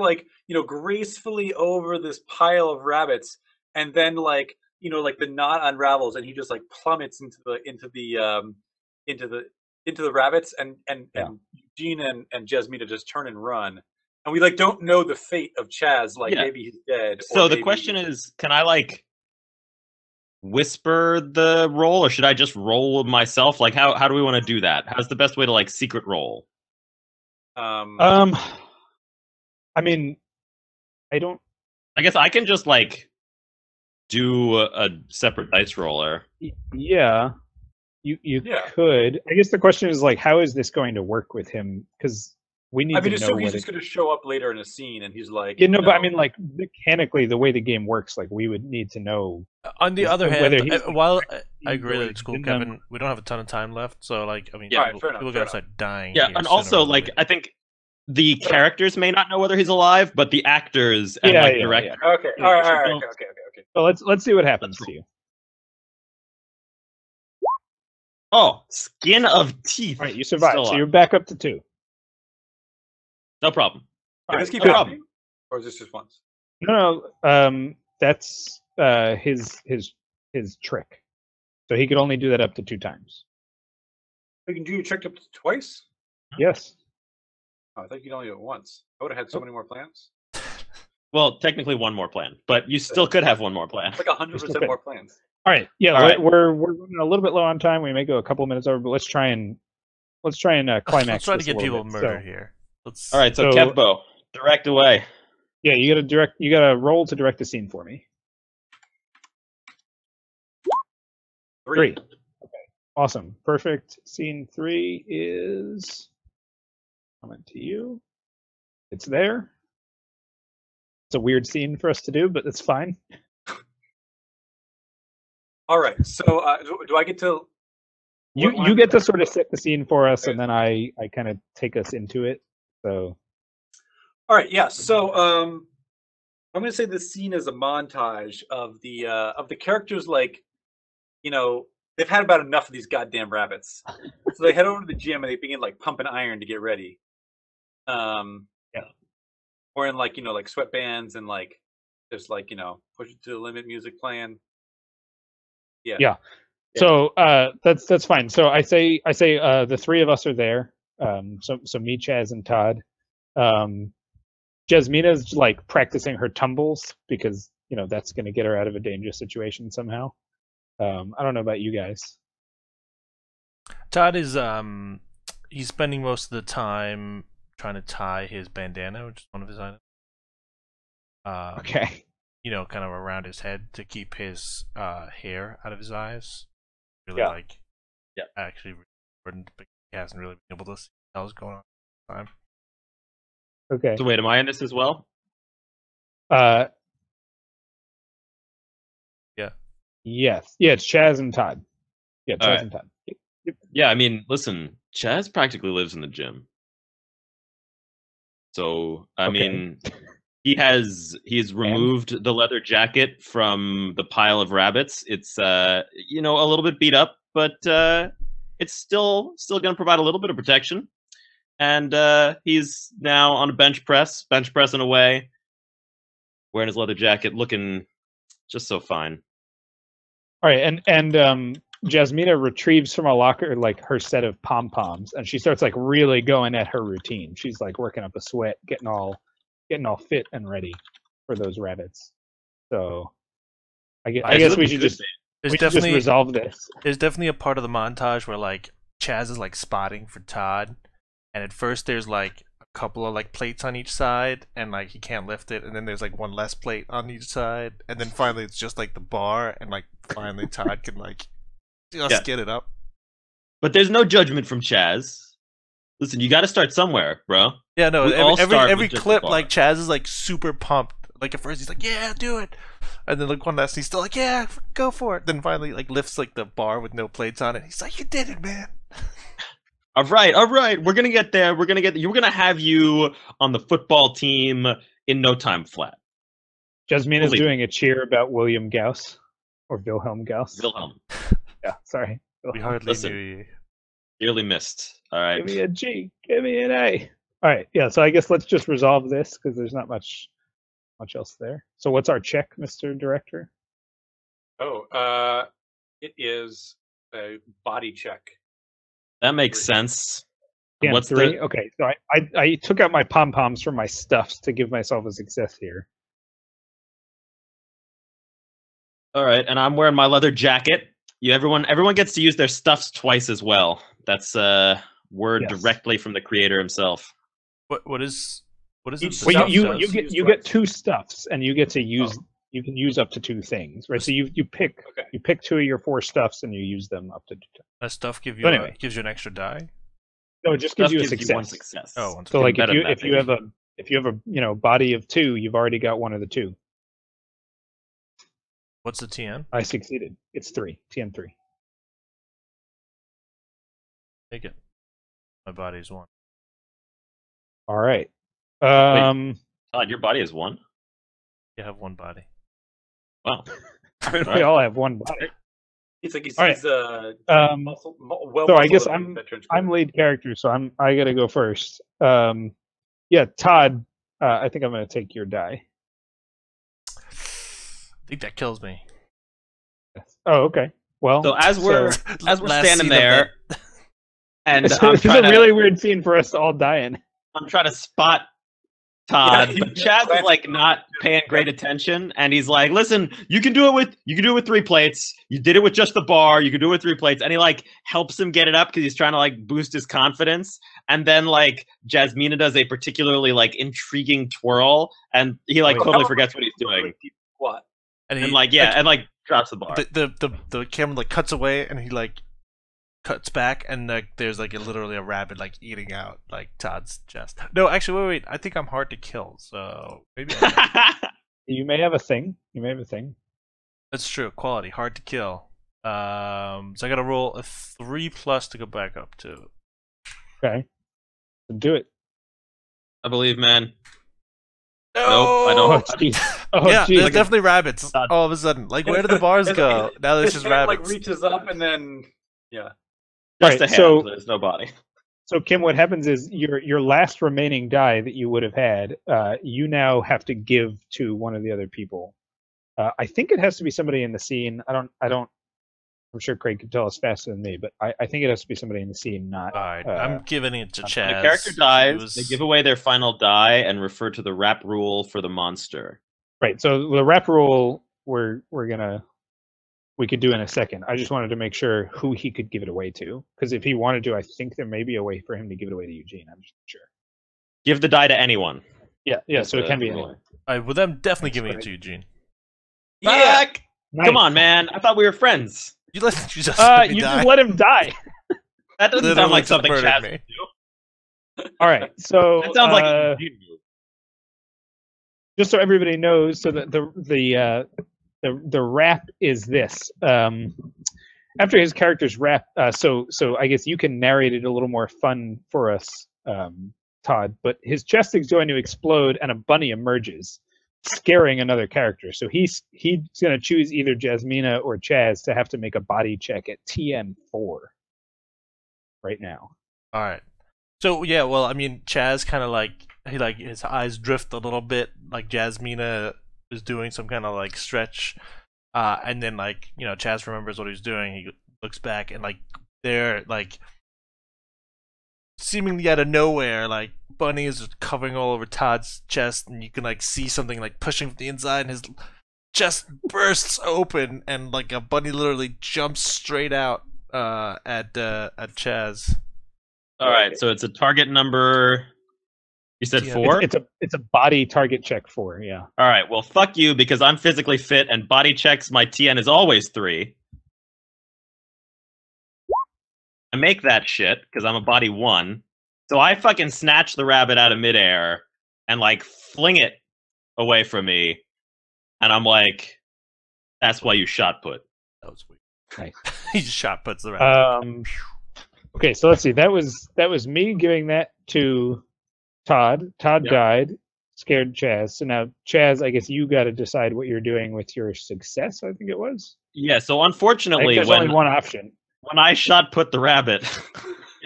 gracefully over this pile of rabbits, and then like the knot unravels, and he just like plummets into the rabbits, and Eugene and Jasmina just turn and run, and we like don't know the fate of Chaz. Like Yeah. maybe he's dead. So or the maybe- question is, can I like whisper the roll, or should I just roll myself? Like, how do we want to do that? How's the best way to like secret roll? I mean, I don't. I guess I can just like do a separate dice roller. Yeah, you Yeah. could. I guess the question is like, how is this going to work with him? Because we need I mean, to know assume he's what just going to show up later in a scene, and he's like, You know, but I mean, like mechanically, the way the game works, like we would need to know. On the Is- other whether hand, he's while correct, I agree that or it's cool, in them. Kevin, we don't have a ton of time left, so like, I mean, Yeah. people, Fair enough, people fair gotta start dying. Yeah, here and sooner also or like later. I think the characters may not know whether he's alive, but the actors and Yeah, like yeah, director. yeah. okay, Yeah, all right, so all right, don't- okay. So let's see what happens Let's to you. Oh, skin of teeth. All right, you survive, Still so alive. you're back up to 2. No problem. Can All this right, keep no happening, or is this just once? No, that's his trick. So he could only do that up to 2 times. You can do your trick up to twice. Yes. Oh, I thought you'd only do it once. I would have had so many more plans. Well, technically one more plan, but you still could have one more plan. Like 100% okay. more plans. All right. Yeah, All right. we're running a little bit low on time. We may go a couple minutes over, but let's try and climax. Let's try to this a get little people bit. murdered So, here. Let's. All right, so So- Kevbo, direct away. yeah, you gotta roll to direct the scene for me. 3. Okay. Awesome. Perfect. Scene 3 is coming to you. It's there. It's a weird scene for us to do, but it's fine. All right. So do I get to? You get to sort of set the scene for us, and then I kind of take us into it. So All right. Yeah. So I'm going to say this scene is a montage of the characters. Like, they've had about enough of these goddamn rabbits, so they head over to the gym and they begin like pumping iron to get ready. Yeah. Wearing like like sweatbands and like just like push it to the limit music playing. Yeah. Yeah. So that's fine. So I say the 3 of us are there. So me, Chaz, and Todd. Jasmina's like practicing her tumbles because that's going to get her out of a dangerous situation somehow. I don't know about you guys. Todd is he's spending most of the time trying to tie his bandana, which is one of his items. Okay. Kind of around his head to keep his hair out of his eyes. Really Yeah. actually important, but he hasn't really been able to see what else going on at the time. Okay. So wait, am I in this as well? Yeah. Yes. Yeah. It's Chaz and Todd. Yeah. Chaz All right. and Todd. Yeah, I mean, listen, Chaz practically lives in the gym. So I Okay. mean, he's removed the leather jacket from the pile of rabbits. It's a little bit beat up, but it's still going to provide a little bit of protection. And he's now on a bench pressing away, wearing his leather jacket, looking just so fine. All right, and Jasmina retrieves from a locker like her set of pom poms, and she starts like really going at her routine. She's like working up a sweat, getting all fit and ready for those rabbits. So, I guess we should just resolve this. There's definitely a part of the montage where like Chaz is like spotting for Todd, and at first there's like a couple of like plates on each side, and like he can't lift it, and then there's like one less plate on each side, and then finally it's just like the bar, and like finally Todd can like just get it up. But there's no judgment from Chaz. Listen, you got to start somewhere, bro. Yeah, no. We all start Every with just clip, the bar. like Chaz is like super pumped. Like at first he's like, "Yeah, do it," and then like one last, he's still like, "Yeah, go for it." Then finally like lifts like the bar with no plates on it. He's like, "You did it, man." All right. We're gonna get there. We're gonna have you on the football team in no time flat. Jasmina's Believe doing a cheer about William Gauss or Wilhelm Gauss. Wilhelm, Yeah, sorry. We hardly Listen. knew you. dearly missed. All right. Give me a G. Give me an A. All right. Yeah. So I guess let's just resolve this because there's not much else there. So what's our check, Mr. Director? It is a body check. That makes sense. Yeah, What's 3. the? Okay. So I took out my pom poms from my stuffs to give myself a success here. All right, and I'm wearing my leather jacket. Everyone gets to use their stuffs twice as well. That's a word Yes. directly from the creator himself. What is Each it? stuff Well, you does get use you twice. get 2 stuffs, and you get to use you can use up to 2 things, right? So you pick Okay. you pick 2 of your 4 stuffs, and you use them up to 2. That stuff give you But anyway. gives you an extra die. No, it just gives Stuff you a gives success. you one success. Oh, one So like Better than that, if you have a body of 2, you've already got one of the 2. What's the TN? I succeeded. It's 3. TN3. Take it. My body's 1. All right. Todd, your body is 1. You have 1 body. Wow. We all have 1 body. It's like he's All right. well. So I guess I'm lead character, so I gotta go first. Yeah, Todd. I think I'm gonna take your die. I think that kills me. Oh, okay. Well, So as we're Last standing scene of there, and so I'm this is a trying to really weird scene for us to all die in. spot Todd, Yeah, but Chaz is like not paying great attention, and he's like, "Listen, you can do it with 3 plates. You did it with just the bar. You can do it with 3 plates." And he like helps him get it up because he's trying to like boost his confidence. And then like Jasmina does a particularly like intriguing twirl, and he like Oh, yeah. totally forgets what he's doing, What? And and like drops the bar. the camera like cuts away, and he like cuts back, and like there's like literally a rabbit like eating out like Todd's chest. No, actually, wait. I think I'm hard to kill, so maybe You may have a thing. that's true. Quality, hard to kill. So I gotta roll a 3+ to go back up to. Okay. Do it. I believe, man. No, Nope, I Oh, don't. jeez. Oh, yeah, jeez. there's definitely rabbits. Todd. All of a sudden, like where do the bars go? Now there's His just hand, rabbits. like reaches up and then yeah. Just Right, a hand. so- There's no body. So Kim, what happens is your last remaining die that you would have had, you now have to give to one of the other people. I think it has to be somebody in the scene. I don't. I'm sure Craig could tell us faster than me, but I think it has to be somebody in the scene, not. All right, I'm giving it to When Chaz. the character He dies, was- they give away their final die and refer to the rap rule for the monster. Right. So the rep rule we could do in a second. I just wanted to make sure who he could give it away to, because if he wanted to, I think there may be a way for him to give it away to Eugene. I'm just not sure. Give the die to anyone. Yeah. That's So it the can be rule. anyone. All right, well, I'm definitely giving it Right. to Eugene. Fuck! Nice. Come on, man. I thought we were friends. You let you just let me You die. just let him die. That doesn't Literally sound like just something murdered Chaz me. would do. All right. So That sounds like a Eugene move. just so everybody knows, so that the rap is this. After his character's rap, so I guess you can narrate it a little more fun for us, Todd, but his chest is going to explode and a bunny emerges, scaring another character. So he's going to choose either Jasmina or Chaz to have to make a body check at TN4 right now. All right. So yeah, well, I mean, Chaz kind of like his eyes drift a little bit, like Jasmina is doing some kind of like stretch, and then like Chaz remembers what he's doing. He looks back and like they're like seemingly out of nowhere, like Bunny is covering all over Todd's chest, and you can like see something like pushing from the inside, and his chest bursts open, and like a bunny literally jumps straight out at Chaz. All right, so it's a target number. You said Yeah. 4? It's a body target check 4. Yeah. All right, well, fuck you because I'm physically fit and body checks my TN is always 3. I make that shit because I'm a body 1. So I fucking snatch the rabbit out of midair and like fling it away from me, and I'm like, "That's why you shot put." That was weird. Nice. He just shot puts the rabbit. Okay, so let's see. That was me giving that to Todd. Todd Yep. died, scared Chaz. So now Chaz, I guess you got to decide what you're doing with your success. I think it was. Yeah. So I unfortunately, think there's only one option. when I shot put the rabbit,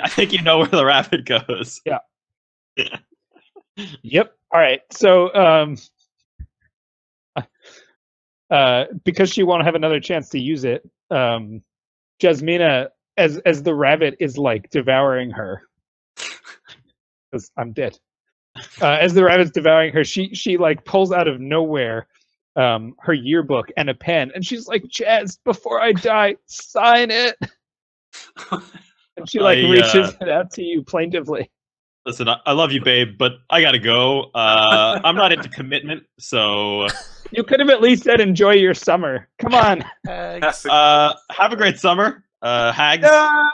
I think you know where the rabbit goes. Yep. All right. So because she won't have another chance to use it, Jasmina, as the rabbit is like devouring her, because I'm dead. As the rabbit's devouring her, she like pulls out of nowhere her yearbook and a pen, and she's like, "Chaz, before I die, sign it." And she like reaches it out to you plaintively. Listen, I love you, babe, but I gotta go. I'm not into commitment, so You could have at least said, "Enjoy your summer." Come on. have a great summer, hags. No!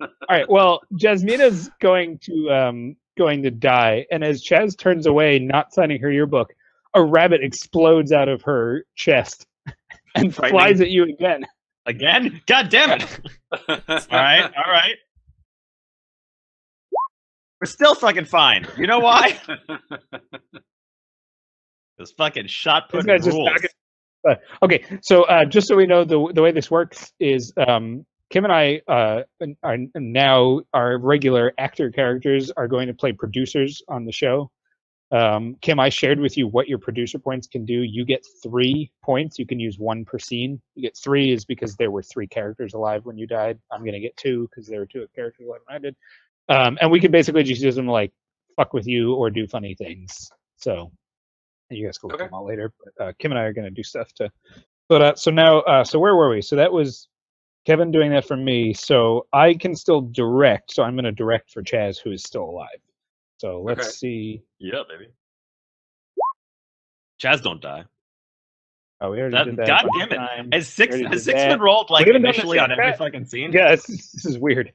All right. Well, Jasmina's going to die, and as Chaz turns away, not signing her yearbook, a rabbit explodes out of her chest and Frightening. flies at you again. Again? God damn it! All right. We're still fucking fine. You know why? This fucking shot put This guy's just rules. Okay, so just so we know, the way this works is Kim and I are now our regular actor characters are going to play producers on the show. Kim, I shared with you what your producer points can do. You get 3 points. You can use 1 per scene. You get 3 is because there were 3 characters alive when you died. I'm going to get 2 because there were 2 characters alive when I did. And we can basically just use them like fuck with you or do funny things. So you guys can look them all later. But Kim and I are going to do stuff to. But so now, so where were we? So that was Kevin doing that for me. So I can still direct. So I'm going to direct for Chaz, who is still alive. So let's see. Yeah, baby. Chaz don't die. Oh, we already did that. God a bunch damn of it! times. Has six We already did been that. rolled like We haven't done this initially yet, on every Pat. fucking scene? Yeah, this is weird.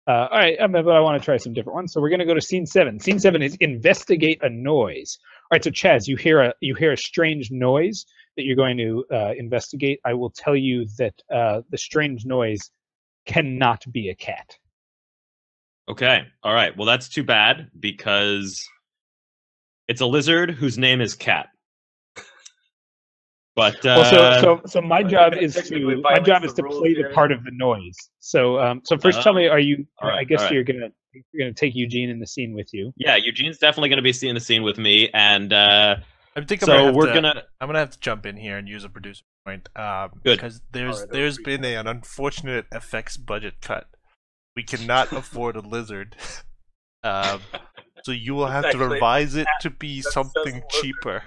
All right, but I want to try some different ones. So we're going to go to scene 7. Scene 7 is investigate a noise. All right, so Chaz, you hear a strange noise that you're going to investigate. I will tell you that the strange noise cannot be a cat. Okay. All right. Well, that's too bad because it's a lizard whose name is Cat. But So my job is technically to violates the rules play the here. part of the noise. So first tell me, are you? all right, I guess all right. you're gonna take Eugene in the scene with you. yeah, Eugene's definitely going to be seeing the scene with me, and I think so I'm gonna. gonna have to jump in here and use a producer point. Good. Because Alright, there's been an unfortunate effects budget cut. We cannot afford a lizard. So you will have to Exactly. revise it to be That says something lizard. cheaper.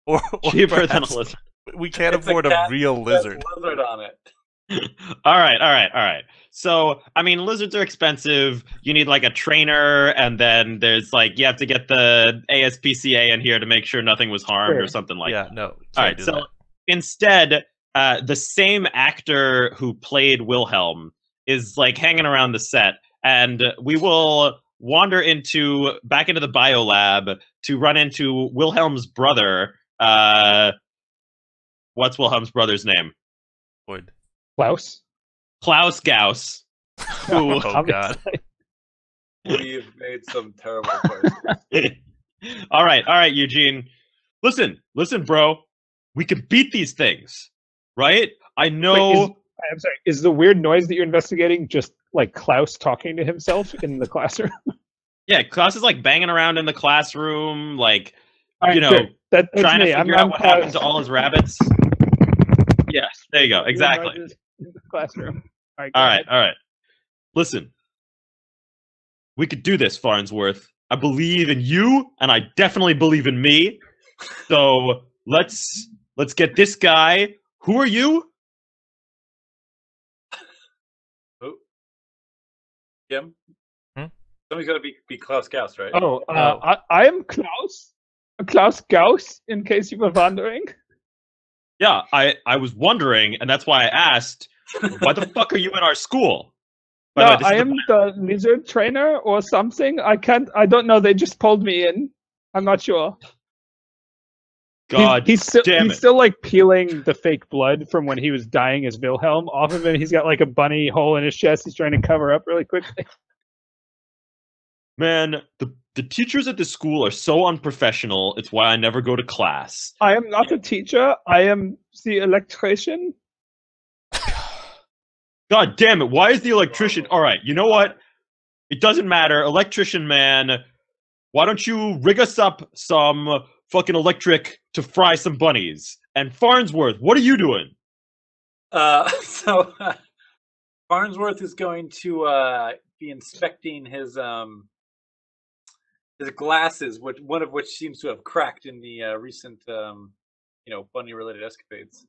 Or Cheaper than a perhaps lizard. we can't It's a afford a cat real There's lizard. lizard on it. all right. So, I mean, lizards are expensive. You need like a trainer, and then there's like you have to get the ASPCA in here to make sure nothing was harmed or Sure. something like Yeah, that. no. All can't right, do so that. instead, the same actor who played Wilhelm is like hanging around the set, and we will wander back into the biolab to run into Wilhelm's brother. What's Wilhelm's brother's name? Would. Klaus. Klaus Gauss. Who Oh god. We've made some terrible choices. All right, Eugene. Listen, bro. We can beat these things, right? I know. I'm sorry. Is the weird noise that you're investigating just like Klaus talking to himself in the classroom? Yeah, Klaus is like banging around in the classroom, like All right, good. That's trying me. to figure out what happened to all his rabbits. Yes, there you go. Weird Exactly. noises in the classroom. All right. Listen, we could do this, Farnsworth. I believe in you, and I definitely believe in me. So let's get this guy. Who are you? Who? Kim? Hmm? Somebody's got to be Klaus Gauss, right? Oh, I am Klaus. Klaus Gauss, in case you were wondering. Yeah, I was wondering, and that's why I asked, why the fuck are you in our school? By the way, this I is am the lizard trainer or something. I don't know. They just pulled me in. I'm not sure. God he's damn it. still like peeling the fake blood from when he was dying as Wilhelm off of him. He's got like a bunny hole in his chest. He's trying to cover up really quickly. Man, the teachers at this school are so unprofessional. It's why I never go to class. I am not a teacher. I am the electrician. God damn it. Why is the electrician... All right, you know what? It doesn't matter. Electrician man, why don't you rig us up some fucking electric to fry some bunnies? And Farnsworth, what are you doing? So Farnsworth is going to be inspecting his glasses, one of which seems to have cracked in the recent bunny-related escapades.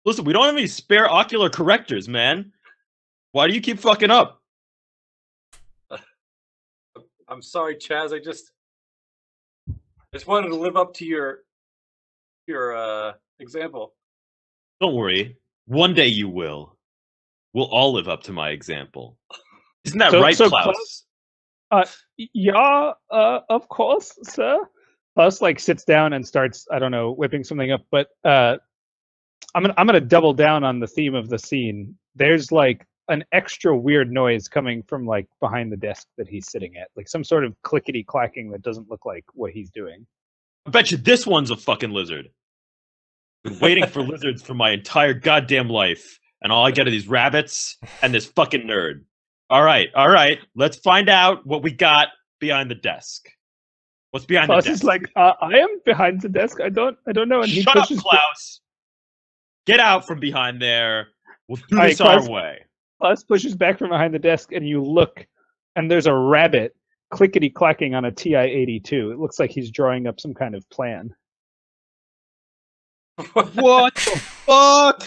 Listen, we don't have any spare ocular correctors, man. Why do you keep fucking up? I'm sorry, Chaz. I just wanted to live up to your example. Don't worry. One day you will. We'll all live up to my example. Isn't that right, Klaus? Yeah, of course, sir. Klaus like sits down and starts, I don't know, whipping something up. But I'm gonna double down on the theme of the scene. There's like an extra weird noise coming from like behind the desk that he's sitting at, like some sort of clickety clacking that doesn't look like what he's doing. I bet you this one's a fucking lizard. Been waiting for lizards for my entire goddamn life, and all I get are these rabbits and this fucking nerd. All right. Let's find out what we got behind the desk. What's behind Klaus the desk? is like, I am behind the desk. I don't know. And Shut up, Klaus. Get out from behind there. We'll do this Klaus, our way. Klaus pushes back from behind the desk, and you look, and there's a rabbit clickety clacking on a TI-82. It looks like he's drawing up some kind of plan. What the fuck?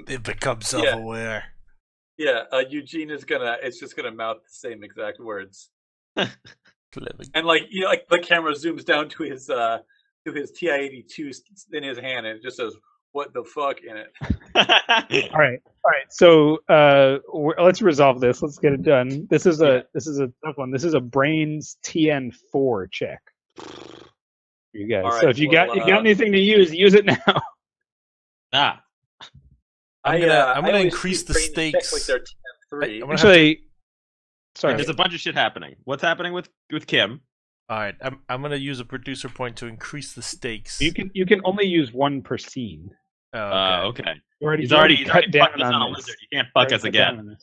It becomes self-aware. Yeah, Eugene is just gonna mouth the same exact words. And like like the camera zooms down to his TI-82 in his hand, and it just says "What the fuck" in it. All right. So let's resolve this. Let's get it done. This is a tough one. This is a brains TN4 check. You guys. Right, so if you got anything to use it now. I'm gonna increase the stakes. Like they're TN3. Actually, sorry. There's a bunch of shit happening. What's happening with Kim? All right, I'm gonna use a producer point to increase the stakes. You can only use one per scene. Oh, okay. He's already cut down on on a lizard. You can't fuck us again.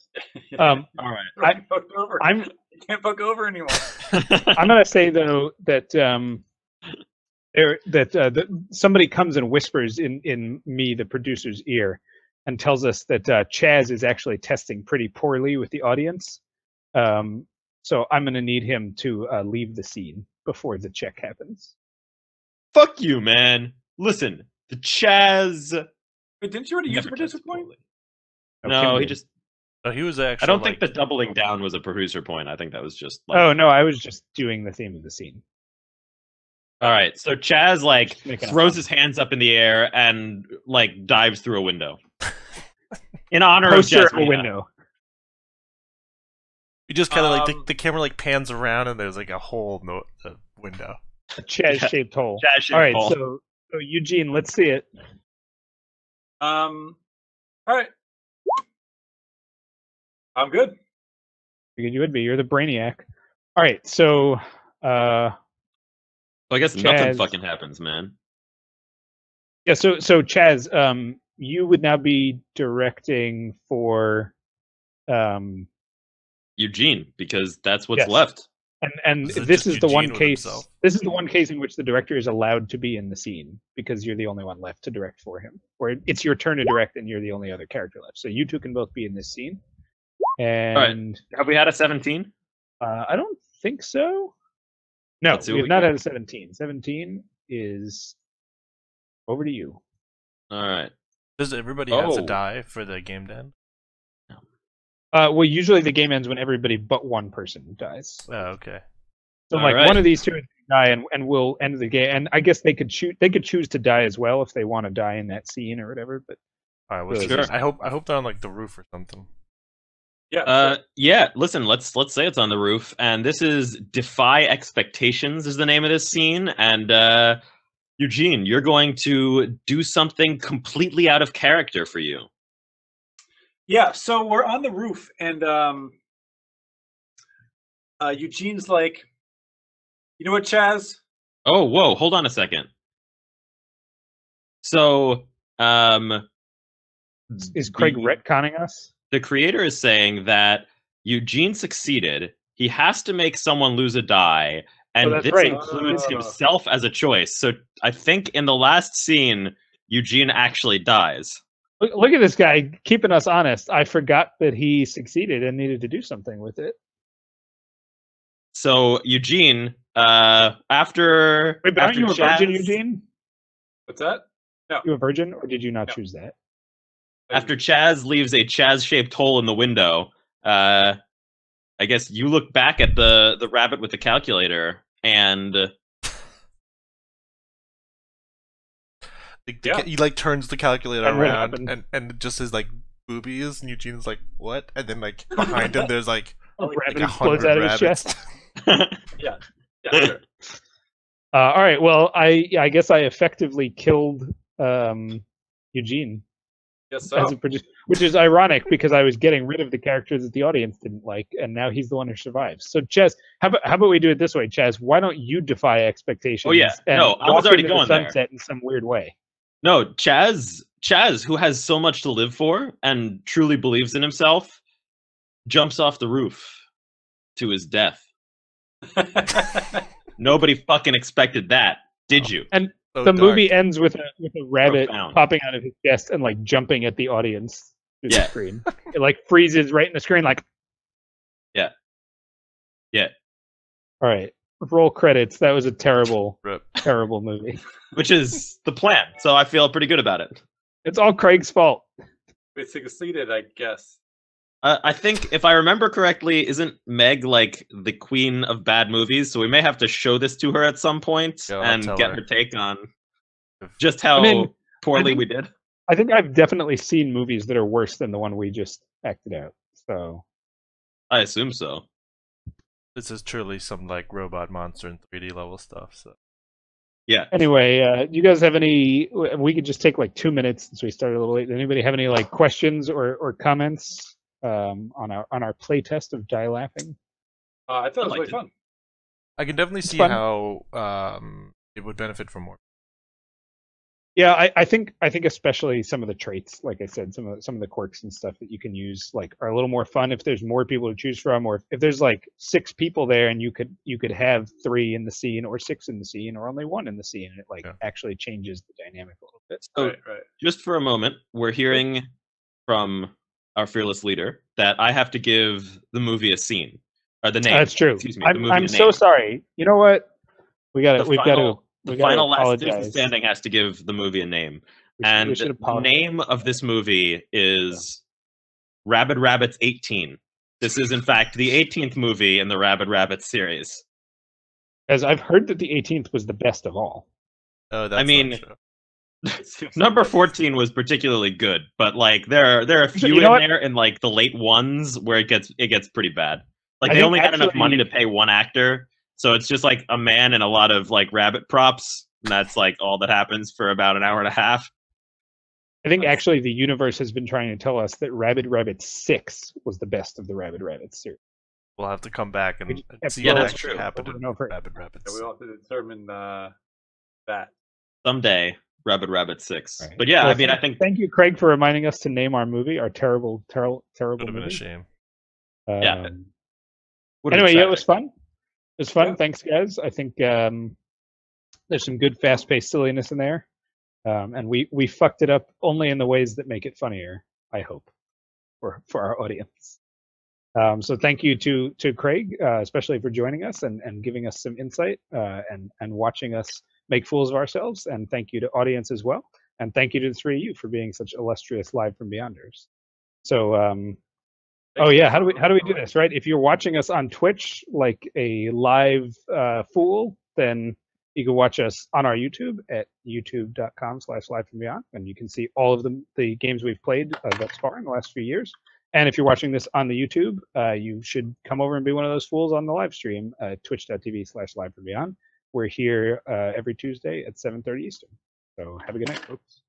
All right. You can't fuck over anymore. I'm gonna say though that somebody comes and whispers in me, the producer's ear, and tells us that Chaz is actually testing pretty poorly with the audience. So I'm gonna need him to leave the scene before the check happens. Fuck you, man. Listen, the Chaz. Wait, didn't you already use producer point? No, he just. Oh, he was actually. I don't think the doubling down was a producer point. I think that was just. Like, oh no, I was just doing the theme of the scene. All right, so Chaz like throws his hands up in the air and like dives through a window in honor of Jasmina. A window. You just kind of like the camera like pans around and there's like a hole in the window. A Chaz-shaped hole. Chaz-shaped All right, hole. so Eugene, let's see it. All right. I'm good. Figured you would be. You're the brainiac. All right, so So I guess nothing Chaz. fucking happens, man. yeah, so Chaz, you would now be directing for Eugene, because that's what's Yes. left. and Is it this just is the one Eugene with case. himself? This is the one case in which the director is allowed to be in the scene because you're the only one left to direct for him. Or it's your turn to direct, and you're the only other character left. So you two can both be in this scene. And Have we had a 17? I don't think so. No, Let's see we what have we not got. had a 17. 17 is over to you. All right. Does everybody have to Oh. die for the game to end? Well, usually the game ends when everybody but one person dies. Oh, okay. So All like right. one of these two is gonna die, and we'll end the game. And I guess they could choose to die as well if they want to die in that scene or whatever. But All right. What's Sure. this? I hope they're on like the roof or something. Yeah. Yeah, listen, let's say it's on the roof, and this is Defy Expectations is the name of this scene, and Eugene, you're going to do something completely out of character for you. Yeah, so we're on the roof, and Eugene's like, you know what, Chaz? Oh, whoa, hold on a second. So, is Craig the- retconning us? The creator is saying that Eugene succeeded. He has to make someone lose a die, and that's this right. includes Oh. himself as a choice. So I think in the last scene, Eugene actually dies. Look at this guy keeping us honest. I forgot that he succeeded and needed to do something with it. So Eugene, after Wait, but aren't after you a virgin, Chaz- Eugene? What's that? You a virgin, or did you not No. choose that? After Chaz leaves a Chaz-shaped hole in the window, I guess you look back at the rabbit with the calculator, and Yeah. He like turns the calculator And what around happened? and it just says like boobies, and Eugene's like, what? And then like behind him there's like A like rabbit a explodes 100 out of his rabbits. chest. Yeah, sure. All right. Well, I guess I effectively killed Eugene, Guess as so. a which is ironic because I was getting rid of the character that the audience didn't like, and now he's the one who survives. So, Chaz, how about we do it this way, Chaz? Why don't you defy expectations? Oh, yeah. and No, I was walk already into the going there. sunset in some weird way. No, Chaz, who has so much to live for and truly believes in himself, jumps off the roof to his death. Nobody fucking expected that, did you? So The dark. movie ends with a rabbit Profound. popping out of his chest and like jumping at the audience through Yeah. the screen. It like freezes right in the screen, like. Yeah. Yeah. All right. Roll credits. That was a terrible, Rip. terrible movie. Which is the plan, so I feel pretty good about it. It's all Craig's fault. We succeeded, I guess. I think, if I remember correctly, isn't Meg like the queen of bad movies? So we may have to show this to her at some point Yeah, I'll and tell get her. her take on just how I mean, poorly I think- we did. I think I've definitely seen movies that are worse than the one we just acted out. So I assume so. This is truly some like robot monster and 3D level stuff. So Yeah. anyway, do you guys have any? We could just take like 2 minutes since we started a little late. Does anybody have any like questions or comments on our play test of Die Laughing? I thought it was liked really it. fun. I can definitely see fun. how it would benefit from more. Yeah, I think especially some of the traits, like I said, some of the quirks and stuff that you can use like are a little more fun if there's more people to choose from, or if there's like 6 people there and you could have 3 in the scene or 6 in the scene or only 1 in the scene, and it like Yeah. actually changes the dynamic a little bit. So Right. just for a moment, we're hearing from our fearless leader that I have to give the movie a scene. Or the name. That's true. Excuse me. The movie I'm a so name. sorry. You know what? We've got to The final last person apologize. standing has to give the movie a name. We And should the apologize. name of this movie is Rabid Rabbits 18. This is, in fact, the 18th movie in the Rabid Rabbits series. As I've heard that the 18th was the best of all. Oh, that's mean, not true. It seems Number like- 14 was particularly good, but like there are a few You know in what? there in like the late ones where it gets pretty bad. Like I they think only had enough actually- money to pay one actor, so it's just like a man and a lot of like rabbit props, and that's like all that happens for about an hour and a half. I think actually the universe has been trying to tell us that Rabid Rabbit 6 was the best of the Rabid Rabbit series. We'll have to come back and Which- see yeah, what that's actually true. happened Over in and over. Rabid And Rabbits. we will have to determine that. Someday, Rabbit 6. Right. But yeah, Well, I mean, I think Thank you, Craig, for reminding us to name our movie, our terrible Would have been a movie. shame. Yeah. Um, would've been anyway, yeah, it tragic. was fun. It was fun. Yeah. Thanks, guys. I think there's some good fast-paced silliness in there, and we fucked it up only in the ways that make it funnier. I hope for our audience. So thank you to Craig, especially for joining us and giving us some insight and watching us make fools of ourselves. And thank you to audience as well. And thank you to the three of you for being such illustrious live from Beyonders. So oh yeah, how do we do this, right? If you're watching us on Twitch like a live fool, then you can watch us on our YouTube at youtube.com/livefrombeyond, and you can see all of the games we've played thus far in the last few years. And if you're watching this on the YouTube, you should come over and be one of those fools on the live stream, twitch.tv/livefrombeyond. We're here every Tuesday at 7:30 Eastern. So have a good night, folks.